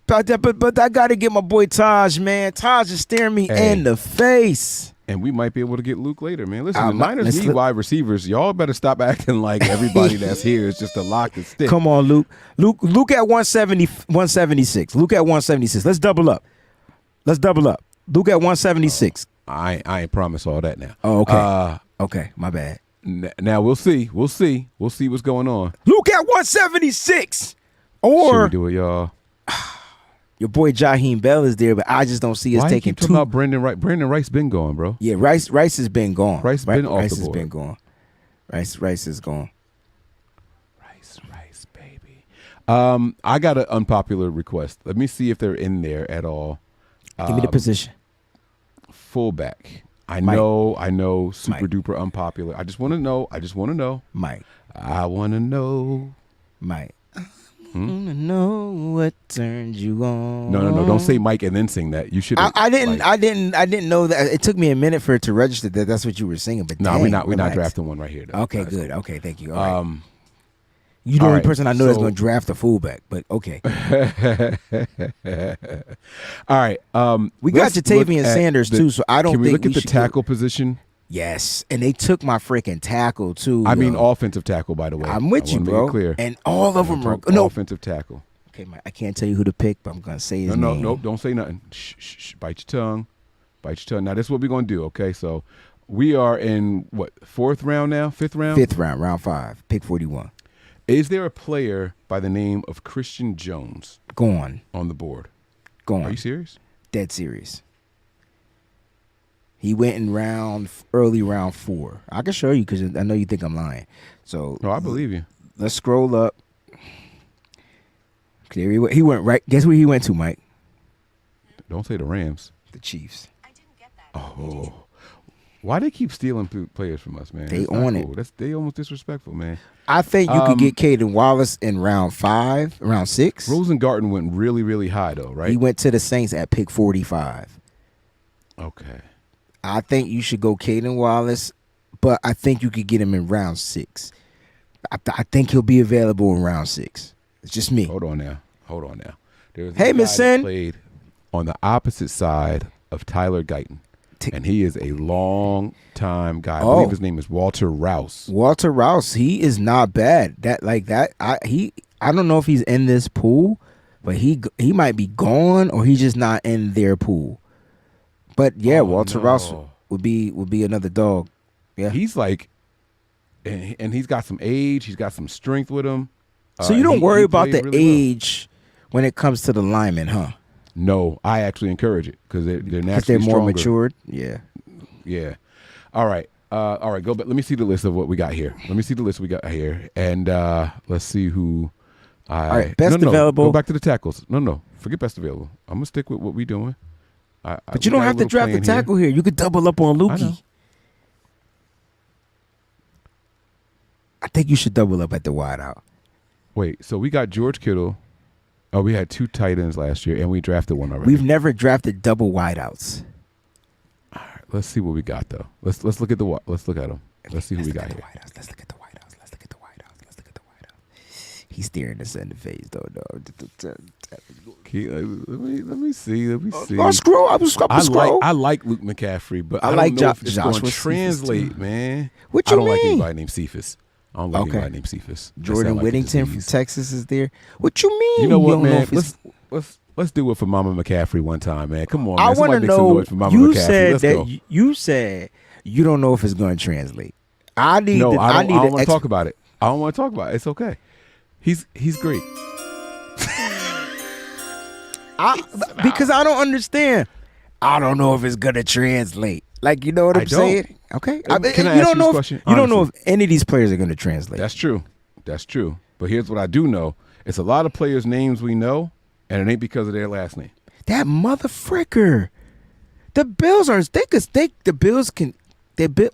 But I got to get my boy Taj, man. Taj is staring me in the face. And we might be able to get Luke later, man. Listen, the Niners need wide receivers. Y'all better stop acting like everybody that's here is just a lock and stick. Come on, Luke. Luke at 176. Luke at 176. Let's double up. Luke at 176. I ain't promise all that now. Oh, okay. Okay, my bad. Now we'll see. We'll see what's going on. Luke at 176. Or should we do it, y'all? Your boy Jaheim Bell is there, but I just don't see us taking two. About Brendan Rice? Brendan Rice been gone, bro. Yeah, Rice has been gone. Rice been off Rice the board. Rice has been gone. Rice is gone. Rice, baby. I got an unpopular request. Let me see if they're in there at all. Give me the position. Fullback. I know, super duper unpopular. I just want to know. Mike. I want to know. Mike. I wanna know what turned you on. No. Don't say Mike and then sing that. You should. I didn't know that. It took me a minute for it to register that that's what you were singing. But no, we're not drafting one right here. Though. Okay, good. Okay, thank you. All right. You're the only person I know that's going to draft a fullback. But okay. All right. We got Jatavian Sanders too, so I don't think we look at the tackle position. Yes, and they took my freaking tackle too. I mean offensive tackle, by the way. I'm with you, bro. Make it clear. And all of them are offensive tackle. Okay, I can't tell you who to pick, but I'm gonna say his name. No, don't say nothing. Shh, bite your tongue. Now this is what we're gonna do. Okay, so we are in what, 4th round now? 5th round? 5th round, round 5, pick 41. Is there a player by the name of Christian Jones on the board? Are you serious? Dead serious. He went in early round 4. I can show you because I know you think I'm lying. So no, I believe you. Let's scroll up. There he went right. Guess where he went to, Mike? Don't say the Rams. The Chiefs. I didn't get that. Oh, why they keep stealing players from us, man? They own it. They almost disrespectful, man. I think you could get Caden Wallace in round 5, round 6. Rosengarten went really, really high though, right? He went to the Saints at pick 45. Okay. I think you should go Caden Wallace, but I think you could get him in round 6. I think he'll be available in round 6. It's just me. Hold on now. Hey, Miss Sin. Played on the opposite side of Tyler Guyton. And he is a long time guy. I Oh. believe his name is Walter Rouse. Walter Rouse, he is not bad. I don't know if he's in this pool, but he might be gone or he's just not in their pool. But yeah, Walter Rouse would be another dog. Yeah. He's like, and he's got some age. He's got some strength with him. So you don't worry about the really age when it comes to the linemen, huh? No, I actually encourage it because they're naturally Because they're more stronger. matured. Yeah. Yeah. All right. Go back. Let me see the list of what we got here. And let's see who. All right. Best available. Go back to the tackles. No. Forget best available. I'm gonna stick with what we're doing. But you don't have to draft the tackle here. You could double up on Lukey. I think you should double up at the wideout. Wait. So we got George Kittle. Oh, we had 2 tight ends last year, and we drafted one already. We've never drafted double wideouts. All right. Let's see what we got though. Let's look at them. Let's see who we got here. Let's look at the wideouts. He's staring us in the face, though. Let me see. I'll scroll. I like Luke McCaffrey, but I like don't know if it's Joshua going to Cephas, translate, too. man. What you I don't like mean? anybody named Cephas. I don't like anybody named Cephas. That Jordan sound like a Whittington from disease. Texas is there. What you mean? You know what, don't know man? if it's- Let's do it for Mama McCaffrey one time, man. Come on, man. I want to Somebody make some know. noise for Mama You McCaffrey. said Let's that go. you said you don't know if it's going to translate. I don't want to talk about it. I don't want to talk about it. It's okay. He's great. Because I don't understand. I don't know if it's gonna translate. Like, you know what I'm saying? Okay. Can I you ask don't you know this if, question? you don't know Honestly. if any of these players are gonna translate. That's true. But here's what I do know: it's a lot of players' names we know, and it ain't because of their last name. That mother fricker. The Bills are the Bills can they build.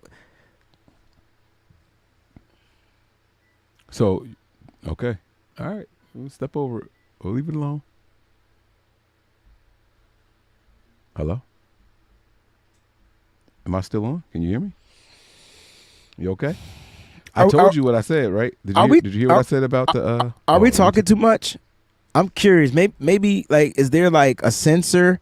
So, okay, all right, we'll step over it. We'll leave it alone. Hello? Am I still on? Can you hear me? You okay? I told you what I said, right? Did you hear what I said about the? Are we talking too much? I'm curious. Maybe like, is there like a sensor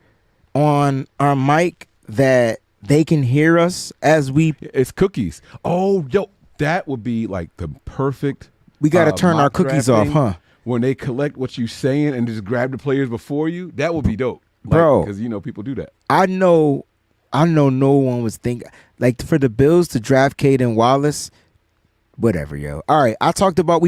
on our mic that they can hear us as we? It's cookies. Oh, yo, that would be like the perfect. We got to turn our mock cookies draft off, thing. huh? When they collect what you saying and just grab the players before you, that would be dope, Bro. Because people do that. I know no one was thinking like for the Bills to draft Caden Wallace. Whatever, yo. All right, we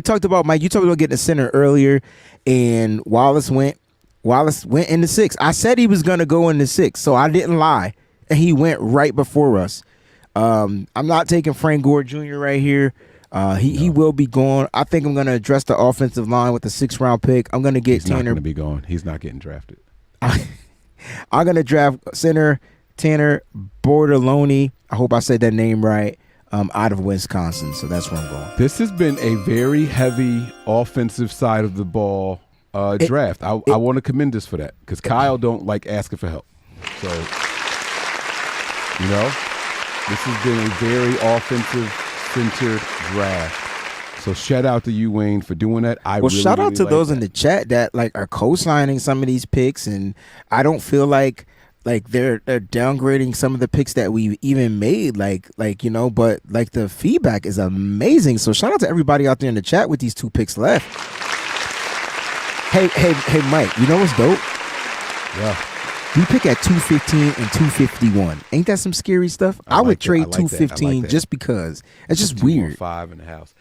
talked about Mike. You talked about getting a center earlier, and Wallace went in the 6. I said he was gonna go in the 6, so I didn't lie, and he went right before us. I'm not taking Frank Gore Jr. right here. He will be gone. I think I'm gonna address the offensive line with a 6th-round pick. I'm gonna get He's not Tanner. going to be gone. He's not getting drafted. I'm gonna draft center Tanner Bordeloni. I hope I said that name right. Out of Wisconsin, so that's where I'm going. This has been a very heavy offensive side of the ball draft. I want to commend us for that because Kyle don't like asking for help. So, this has been a very offensive-centered draft. So shout out to you, Wayne, for doing that. Shout out to like those that. in the chat that like are co-signing some of these picks, and I don't feel like they're downgrading some of the picks that we even made, but like the feedback is amazing. So shout out to everybody out there in the chat with these 2 picks left. Hey, Mike, you know what's dope? Yeah. We pick at 215 and 251. Ain't that some scary stuff? I would trade 215 just because. It's just weird. 5 in the house.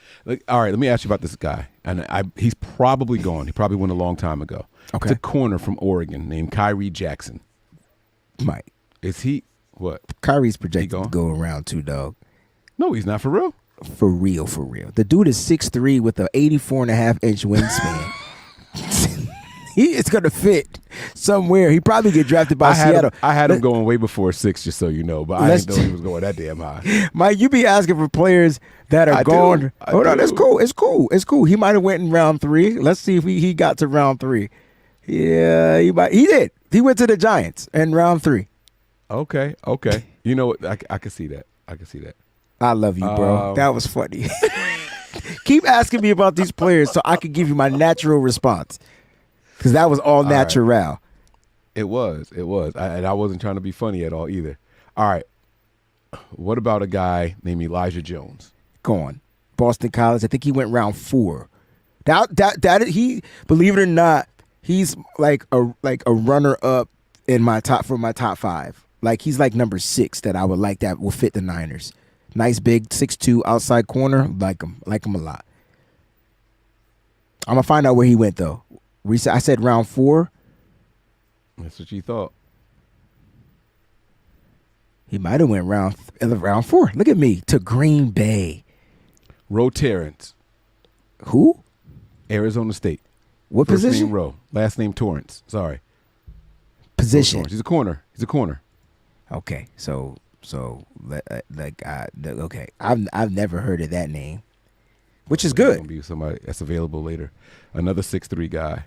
All right, let me ask you about this guy. And he's probably gone. He probably went a long time ago. Okay. It's a corner from Oregon named Kyrie Jackson. Mike. Is he what? Kyrie's projected to go around 2, dog. No, he's not for real. For real. The dude is 6'3" with an 84.5-inch wingspan. He is going to fit somewhere. He probably get drafted by Seattle. I had him going way before 6, just so you know, but I didn't know he was going that damn high. Mike, you be asking for players that are gone. Hold on, it's cool. He might have went in round 3. Let's see if he got to round 3. Yeah, he did. He went to the Giants in round 3. Okay. You know what? I can see that. I love you, bro. That was funny. Keep asking me about these players so I can give you my natural response. Because that was all natural. Right. It was. And I wasn't trying to be funny at all either. All right. What about a guy named Elijah Jones? Gone. Boston College. I think he went round 4. That he, believe it or not, he's like a runner up in my top 5. Like he's like number 6 that I would like that will fit the Niners. Nice big 6'2" outside corner. Like him a lot. I'm gonna find out where he went though. I said round 4. That's what you thought. He might have went round 4. Look at me, to Green Bay. Roe Terrence. Who? Arizona State. What First position? name Roe. Last name Torrance. Sorry. Position. He's a corner. Okay, so okay. I've never heard of that name, which is good. Gonna be somebody that's available later. Another 6'3" guy.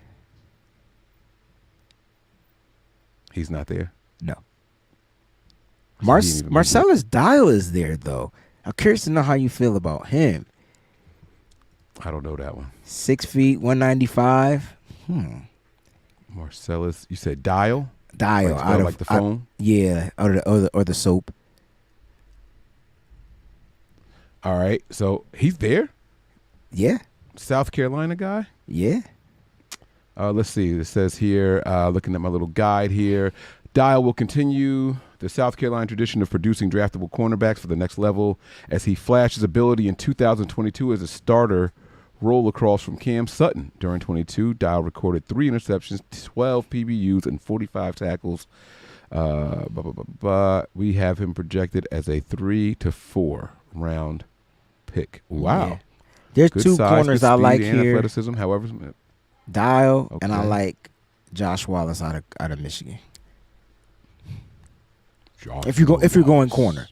He's not there. No. So Marcellus Dial is there though. I'm curious to know how you feel about him. I don't know that one. 6 feet, 195. Marcellus, you said Dial? Dial, like the phone? Yeah, or the soap. All right, so he's there. Yeah. South Carolina guy. Yeah. Let's see. It says here, looking at my little guide here, Dial will continue the South Carolina tradition of producing draftable cornerbacks for the next level as he flashed his ability in 2022 as a starter roll across from Cam Sutton. During 22, Dial recorded 3 interceptions, 12 PBUs, and 45 tackles. We have him projected as a 3 to 4 round pick. Wow. Yeah. There's good 2 size, corners good I speed like and here. athleticism. However, Dial, okay. and I like Josh Wallace out of Michigan. If you're going corner.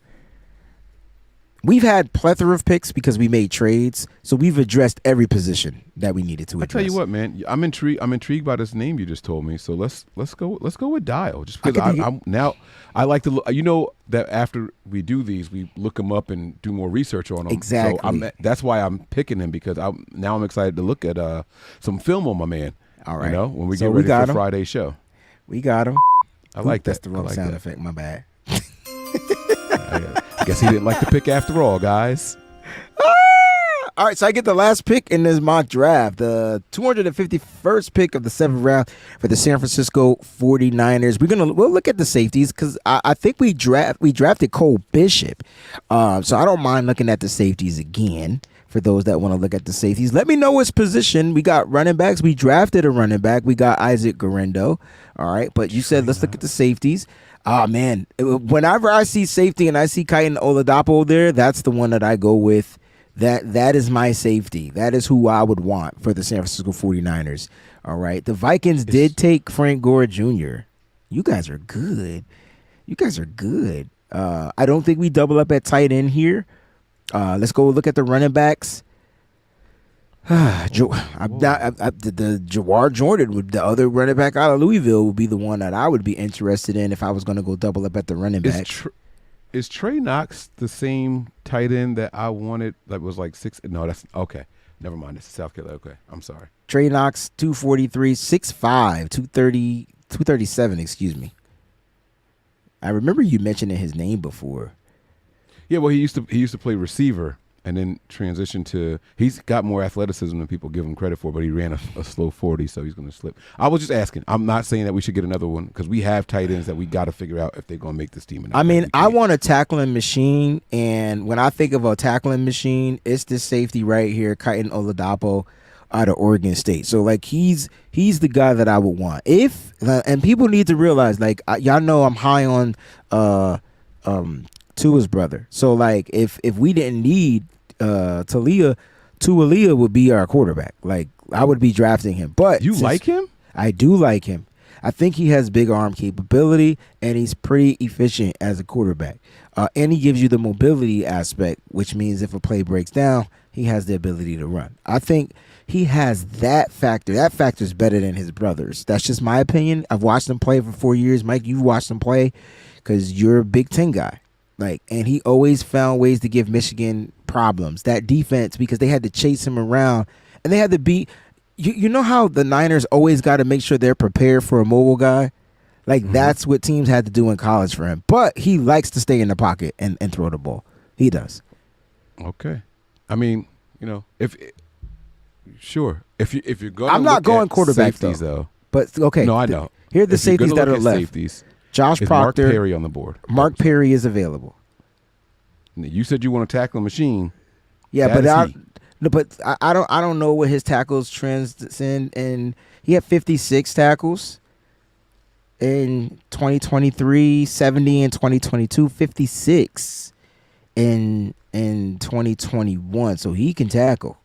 We've had plethora of picks because we made trades, so we've addressed every position that we needed to address. I tell you what, man, I'm intrigued by this name you just told me. So let's go with Dial, just because I like to look. You know that after we do these, we look them up and do more research on them. Exactly. So that's why I'm picking him, because I'm excited to look at some film on my man. All right. You know, when we get ready for Friday's show. We got him. I like that. That's the wrong sound effect. My bad. I guess he didn't like the pick after all, guys. All right, so I get the last pick in this mock draft, the 251st pick of the 7th round for the San Francisco 49ers. We'll look at the safeties because I think we drafted Cole Bishop, so I don't mind looking at the safeties again. For those that want to look at the safeties, let me know which position. We got running backs. We drafted a running back. We got Isaac Guerrero. All right, but you said let's look at the safeties. Oh, man. Whenever I see safety and I see Kaiton Oladapo there, that's the one that I go with. That is my safety. That is who I would want for the San Francisco 49ers. All right. The Vikings did take Frank Gore Jr. You guys are good. I don't think we double up at tight end here. Let's go look at the running backs. The Jawar Jordan, the other running back out of Louisville, would be the one that I would be interested in if I was going to go double up at the running back. Is Trey Knox the same tight end that I wanted that was like 6? No, that's okay. Never mind. It's South Carolina. Okay, I'm sorry. Trey Knox, 243, 6'5", 230, 237, excuse me. I remember you mentioning his name before. Yeah, well, he used to play receiver and then transitioned to. He's got more athleticism than people give him credit for, but he ran a slow 40, so he's going to slip. I was just asking. I'm not saying that we should get another one because we have tight ends that we got to figure out if they're going to make this team. I mean, I want a tackling machine, and when I think of a tackling machine, it's this safety right here, Kaiton Oladapo out of Oregon State. So like he's the guy that I would want. And people need to realize, like, y'all know I'm high on Tua's brother. So like if we didn't need Tua would be our quarterback. Like I would be drafting him. But you like him? I do like him. I think he has big arm capability and he's pretty efficient as a quarterback. And he gives you the mobility aspect, which means if a play breaks down, he has the ability to run. I think he has that factor. That factor is better than his brothers. That's just my opinion. I've watched him play for 4 years. Mike, you've watched him play because you're a Big Ten guy. Like, and he always found ways to give Michigan problems. That defense, because they had to chase him around and they had to beat. You know how the Niners always got to make sure they're prepared for a mobile guy? Like that's what teams had to do in college for him. But he likes to stay in the pocket and throw the ball. He does. Okay. I mean, if you're going, I'm not going quarterback safeties though. But okay, no, I know. Here are the safeties that are left. Safeties, Josh Proctor, Mark Perry on the board. Mark Perry is available. You said you want to tackle a machine. Yeah, but I don't know what his tackles transcend, and he had 56 tackles in 2023, 70 in 2022, 56 in 2021. So he can tackle.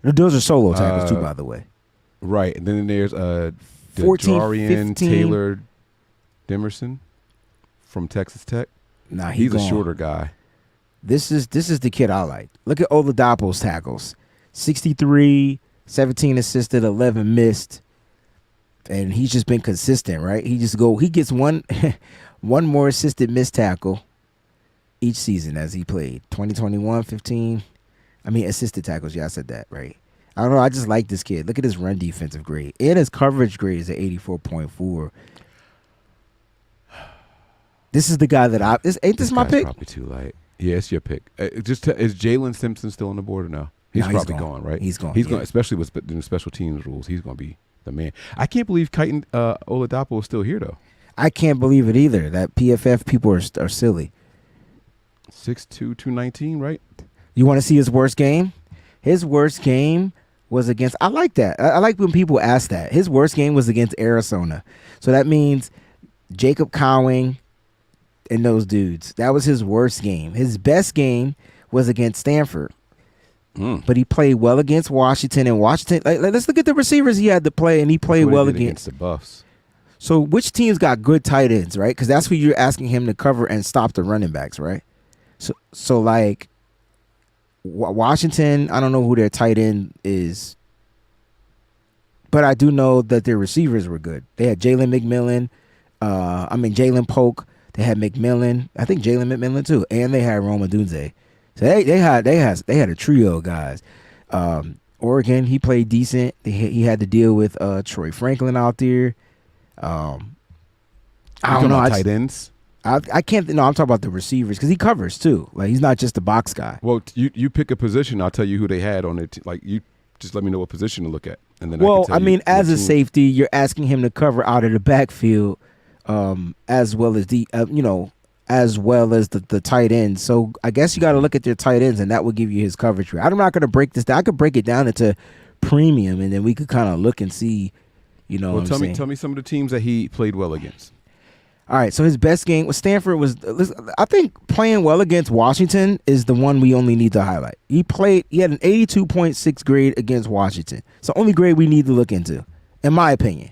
Those are solo tackles too, by the way. Right, and then there's 14, Taylor Demerson from Texas Tech. Nah, he's a shorter guy. This is the kid I like. Look at Oladapo's tackles. 63, 17 assisted, 11 missed. And he's just been consistent, right? He gets one more assisted missed tackle each season as he played. 2021, 15. I mean assisted tackles. Yeah, I said that, right? I don't know. I just like this kid. Look at his run defensive grade. And his coverage grade is at 84.4. This is the guy that ain't this my pick? Probably too light. Yeah, it's your pick. Is Jalen Simpson still on the board or no? He's probably gone, right? He's gone. He's gone, especially with the special teams rules. He's going to be the man. I can't believe Kitan Oladapo is still here though. I can't believe it either. That PFF people are silly. 6'2", 219, right? You want to see his worst game? His worst game was against. I like that. I like when people ask that. His worst game was against Arizona. So that means Jacob Cowing and those dudes. That was his worst game. His best game was against Stanford. But he played well against Washington. And Washington, let's look at the receivers he had to play, and he played well against the Buffs. So which teams got good tight ends, right? Because that's who you're asking him to cover and stop the running backs, right? So like Washington, I don't know who their tight end is, but I do know that their receivers were good. They had Jalen Polk. They had McMillan. I think Jalen McMillan too, and they had Roma Dunze. So they had a trio of guys. Oregon, he played decent. He had to deal with Troy Franklin out there. I don't know. Tight ends. I can't. No, I'm talking about the receivers because he covers too. Like he's not just a box guy. Well, you pick a position. I'll tell you who they had on it. Like you just let me know what position to look at, and then I mean, as a safety, you're asking him to cover out of the backfield, as well as the the tight ends. So I guess you got to look at their tight ends, and that will give you his coverage rate. I'm not going to break this down. I could break it down into premium, and then we could kind of look and see. Well, tell me some of the teams that he played well against. All right, so his best game with Stanford was, I think, playing well against Washington is the one we only need to highlight. He had an 82.6 grade against Washington. It's the only grade we need to look into, in my opinion.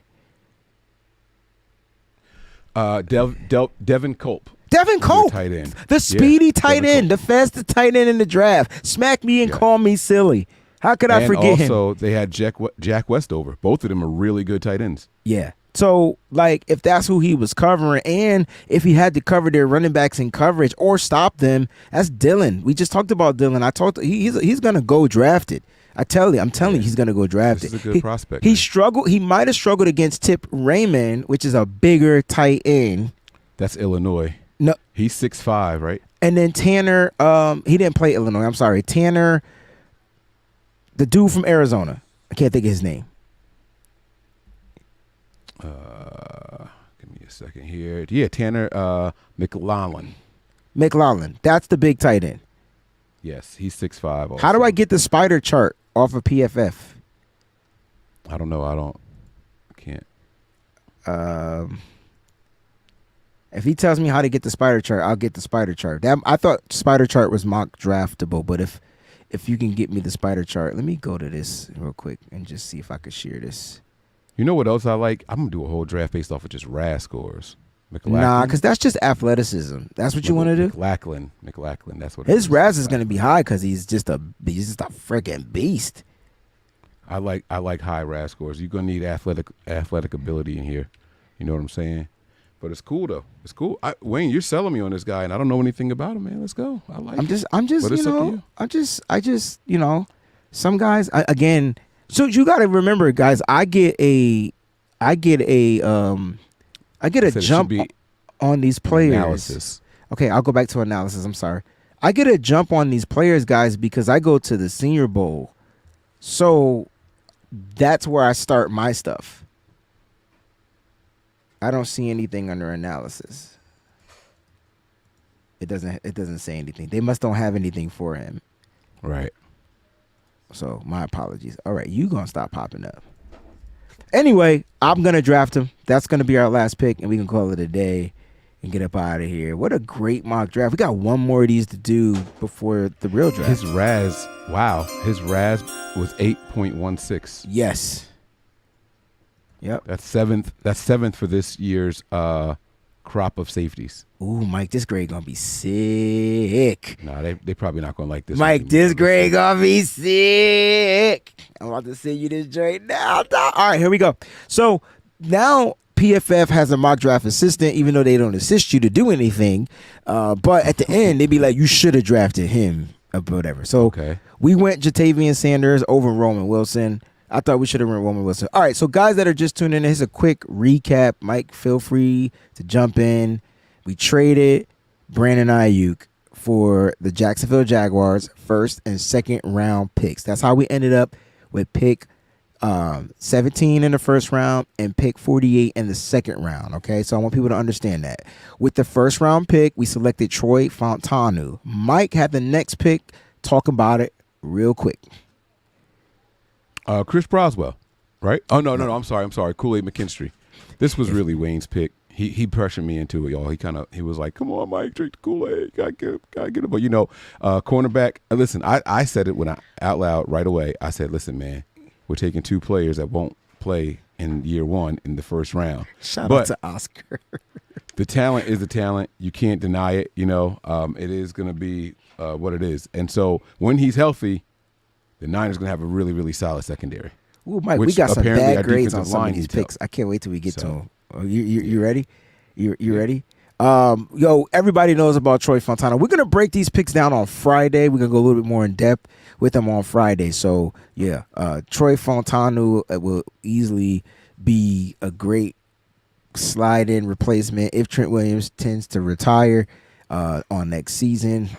Devin Culp. Devin Culp, tight end. the speedy tight end, the fastest tight end in the draft. Smack me and call me silly. How could I forget him? And also, they had Jack Westover. Both of them are really good tight ends. Yeah. So, like, if that's who he was covering, and if he had to cover their running backs in coverage or stop them, that's Dylan. We just talked about Dylan. He's gonna go drafted. I'm telling you, he's gonna go drafted. This is a good prospect. He struggled. He might have struggled against Tip Raymond, which is a bigger tight end. That's Illinois. No, he's 6'5", right? And then Tanner, he didn't play Illinois. I'm sorry, Tanner, the dude from Arizona. I can't think of his name. Give me a second here. Yeah, Tanner McLaughlin. That's the big tight end. Yes, he's 6'5". Also. How do I get the spider chart off of PFF? I don't know. I can't. If he tells me how to get the spider chart, I'll get the spider chart. I thought spider chart was mock draftable, but if you can get me the spider chart, let me go to this real quick and just see if I could share this. You know what else I like? I'm going to do a whole draft based off of just RAS scores. Nah, because that's just athleticism. That's what you want to do? McLaughlin. That's what his RAS is going to be high because he's just a freaking beast. I like high RAS scores. You're going to need athletic ability in here. You know what I'm saying? But it's cool though. It's cool. Wayne, you're selling me on this guy, and I don't know anything about him, man. Let's go. I like. I'm just, some guys again. So you got to remember, guys. I get a I get a said it should jump be on these players. analysis. Okay, I'll go back to analysis. I'm sorry. I get a jump on these players, guys, because I go to the Senior Bowl. So that's where I start my stuff. I don't see anything under analysis. It doesn't say anything. They must don't have anything for him. Right. So my apologies. All right, you gonna stop popping up. Anyway, I'm gonna draft him. That's gonna be our last pick, and we can call it a day and get up out of here. What a great mock draft. We got one more of these to do before the real draft. His RAS was 8.16. Yes. Yep. That's seventh for this year's crop of safeties. Ooh, Mike, this grade gonna be sick. Nah, they probably not gonna like this. Mike, this grade gonna be sick. I'm about to send you this joint now. All right, here we go. So now PFF has a mock draft assistant, even though they don't assist you to do anything. But at the end, they be like, you should have drafted him or whatever. So we went Jatavian Sanders over Roman Wilson. I thought we should have went Roman Wilson. All right, so guys that are just tuning in, here's a quick recap. Mike, feel free to jump in. We traded Brandon Aiyuk for the Jacksonville Jaguars' first and second round picks. That's how we ended up with pick 17 in the first round and pick 48 in the second round. Okay, so I want people to understand that. With the first round pick, we selected Troy Fontanu. Mike had the next pick. Talk about it real quick. Chris Broswell, right? Oh no, I'm sorry. Kool-Aid McKinstry. This was really Wayne's pick. He pressured me into it, y'all. He was like, "Come on, Mike, drink the Kool-Aid. Gotta get it." But cornerback. Listen, I said it out loud right away. I said, "Listen, man, we're taking two players that won't play in year one in the first round." Shout out to Oscar. The talent is the talent. You can't deny it. It is going to be what it is. And so when he's healthy, the Niners going to have a really, really solid secondary. Ooh, Mike, we got some bad grades on some of these picks. I can't wait till we get to them. You ready? You ready? Everybody knows about Troy Fontana. We're going to break these picks down on Friday. We're going to go a little bit more in depth with them on Friday. So, Troy Fontana will easily be a great slide-in replacement if Trent Williams tends to retire on next season.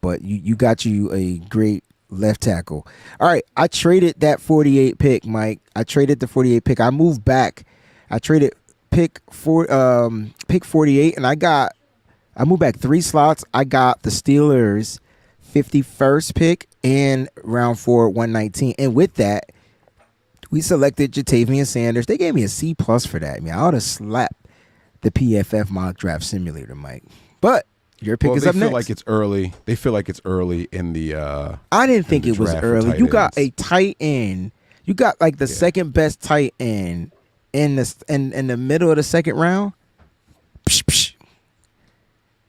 But you got a great left tackle. All right, I traded that 48 pick, Mike. I traded the 48 pick. I moved back. I traded pick 48, and I moved back 3 slots. I got the Steelers' 51st pick and round 4, 119. And with that, we selected Jatavian Sanders. They gave me a C+ for that. I mean, I ought to slap the PFF mock draft simulator, Mike. But your pick is up next. They feel like it's early. They feel like it's early in the I didn't think it was early. You got a tight end. You got like the second best tight end in the middle of the second round. Psh, psh.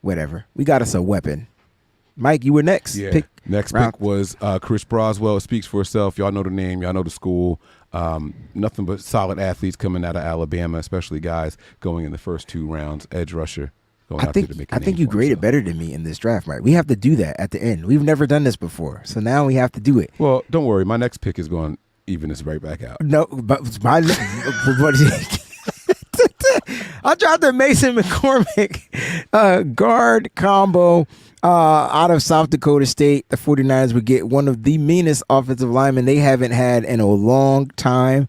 Whatever. We got us a weapon. Mike, you were next. Yeah. Next pick was Chris Broswell. It speaks for itself. Y'all know the name. Y'all know the school. Nothing but solid athletes coming out of Alabama, especially guys going in the first 2 rounds. Edge rusher. I think you graded better than me in this draft, Mike. We have to do that at the end. We've never done this before, so now we have to do it. Well, don't worry. My next pick is going to even this right back out. No, but I drafted Mason McCormick, guard combo out of South Dakota State. The 49ers would get one of the meanest offensive linemen they haven't had in a long time.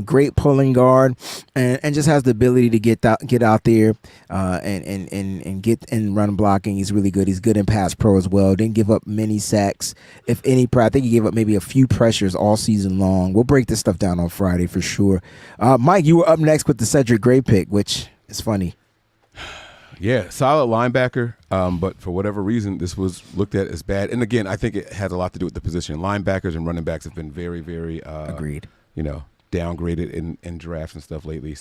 Great pulling guard, and just has the ability to get out there and get in run blocking. He's really good. He's good in pass pro as well. Didn't give up many sacks, if any. I think he gave up maybe a few pressures all season long. We'll break this stuff down on Friday for sure. Mike, you were up next with the Cedric Gray pick, which is funny. Yeah, solid linebacker, but for whatever reason, this was looked at as bad. And again, I think it has a lot to do with the position. Linebackers and running backs have been very, very agreed. Downgraded in drafts and stuff lately,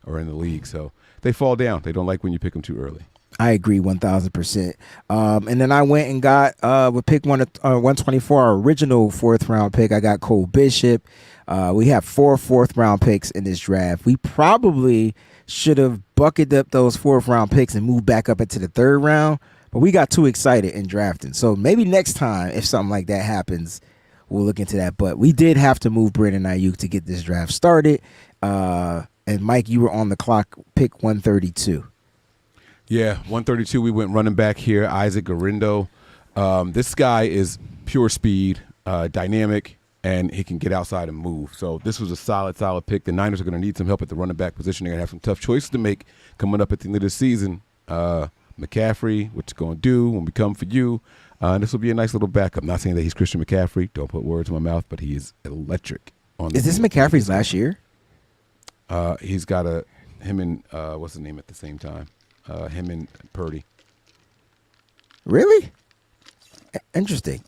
or in the league. So they fall down. They don't like when you pick them too early. I agree 1,000%. And then I went and got with pick 124, our original 4th round pick. I got Cole Bishop. We have 4 4th round picks in this draft. We probably should have bucketed up those 4th round picks and moved back up into the 3rd round, but we got too excited in drafting. So maybe next time, if something like that happens, we'll look into that. But we did have to move Brandon Aiyuk to get this draft started. And Mike, you were on the clock, pick 132. Yeah, 132. We went running back here. Isaac Garindo. This guy is pure speed, dynamic, and he can get outside and move. So this was a solid pick. The Niners are going to need some help at the running back position. They're going to have some tough choices to make coming up at the end of the season. McCaffrey, what you going to do when we come for you? And this will be a nice little backup. Not saying that he's Christian McCaffrey. Don't put words in my mouth, but he is electric. Is this McCaffrey's last year? He's got him and what's his name at the same time? Him and Purdy. Really? Interesting.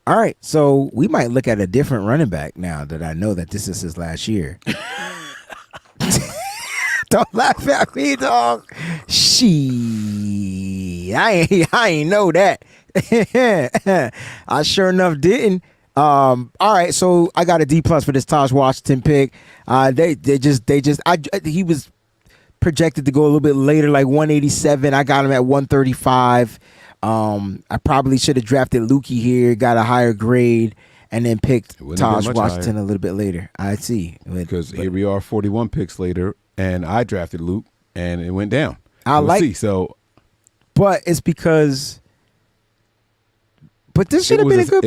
All right, so we might look at a different running back now that I know that this is his last year. Don't laugh at me, dog. I ain't know that. I sure enough didn't. All right, so I got a D+ for this Taj Washington pick. He was projected to go a little bit later, like 187. I got him at 135. I probably should have drafted Lukey here, got a higher grade, and then picked Taj Washington a little bit later. I see. Because here we are 41 picks later, and I drafted Luke, and it went down. But it's because. But this should have been a good.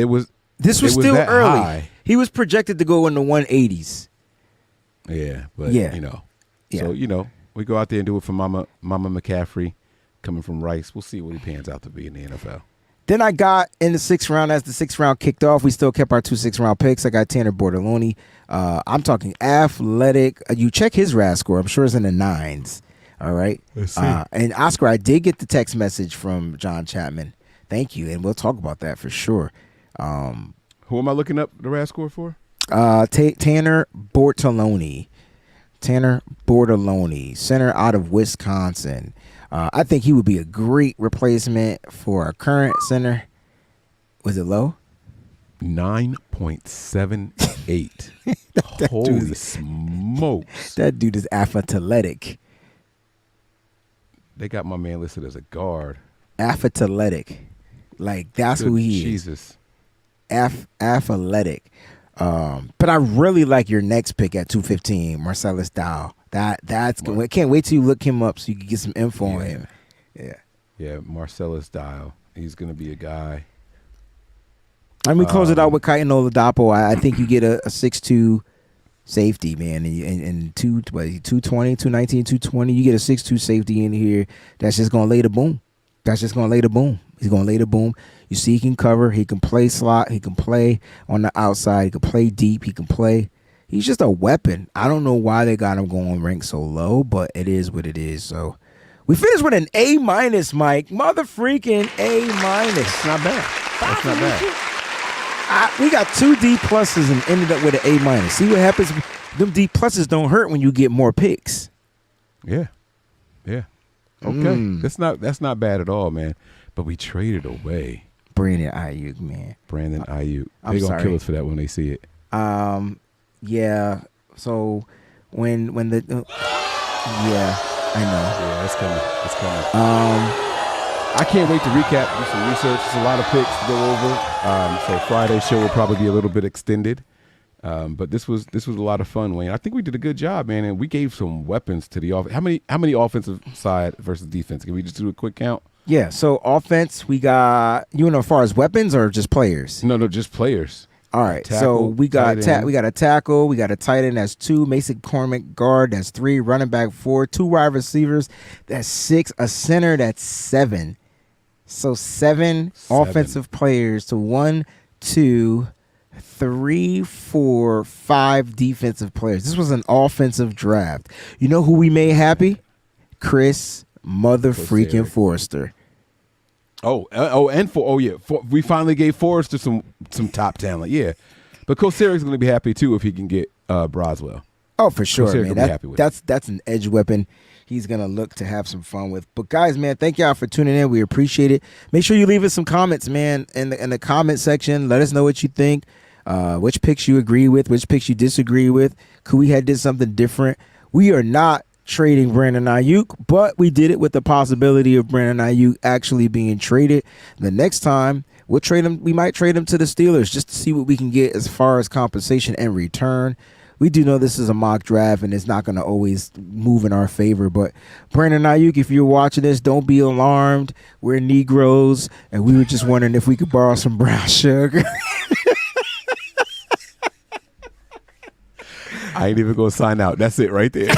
This was still early. High. He was projected to go in the 180s. Yeah, but So we go out there and do it for Mama McCaffrey, coming from Rice. We'll see what he pans out to be in the NFL. Then I got in the 6th round. As the 6th round kicked off, we still kept our 2 6th-round picks. I got Tanner Bordeloni. I'm talking athletic. You check his RAS score. I'm sure it's in the 9s. All right. Let's see. And Oscar, I did get the text message from John Chapman. Thank you, and we'll talk about that for sure. Who am I looking up the RAS score for? Tanner Bordeloni. Center out of Wisconsin. I think he would be a great replacement for our current center. Was it low? 9.78. Holy smokes. That dude is athletic. They got my man listed as a guard. Athletic. Like, that's who he is. Jesus. Athletic. But I really like your next pick at 215, Marcellus Dow. That's good. I can't wait till you look him up so you can get some info on him. Yeah, Marcellus Dow. He's going to be a guy. And we close it out with Kaitan Oladapo. I think you get a 6'2" safety, man. And 220, 219, 220. You get a 6'2" safety in here. That's just going to lay the boom. He's going to lay the boom. You see he can cover. He can play slot. He can play on the outside. He can play deep. He's just a weapon. I don't know why they got him going ranked so low, but it is what it is. So we finished with an A-, Mike. Mother freaking A-. That's not bad. We got 2 D+ and ended up with an A-. See what happens? Them D+ don't hurt when you get more picks. Yeah. Okay. That's not bad at all, man. But we traded away Brandon Aiyuk, man. Brandon Aiyuk. I'm They're sorry. gonna kill us for that when they see it. Yeah. So when the yeah, I know. Yeah, it's coming. I can't wait to recap, do some research. There's a lot of picks to go over. So Friday's show will probably be a little bit extended. But this was a lot of fun, Wayne. I think we did a good job, man, and we gave some weapons to the offense. How many offensive side versus defense? Can we just do a quick count? Yeah. So offense, we got as far as weapons or just players? No, just players. All right. Tackle, so we got we got a tackle, we got a tight end, that's 2, Mason Cormick guard, that's 3, running back 4, 2 wide receivers, that's 6, a center, that's 7. So 7 offensive players to 1, 2, 3, 4, 5 defensive players. This was an offensive draft. You know who we made happy? Chris freaking Forrester. We finally gave Forrester some top talent. Yeah, but Koseric's going to be happy too if he can get Broswell. Oh, for sure, Koseric man. Happy with That's an edge weapon. He's going to look to have some fun with. But guys, man, thank y'all for tuning in. We appreciate it. Make sure you leave us some comments, man, in the comment section. Let us know what you think. Which picks you agree with, which picks you disagree with. Could we have did something different? We are not trading Brandon Aiyuk, but we did it with the possibility of Brandon Aiyuk actually being traded. The next time we'll trade him, we might trade him to the Steelers just to see what we can get as far as compensation and return. we do know this is a mock draft and it's not going to always move in our favor. But Brandon Aiyuk, if you're watching this, don't be alarmed. We're Negroes, and we were just wondering if we could borrow some brown sugar. I ain't even gonna sign out. That's it right there.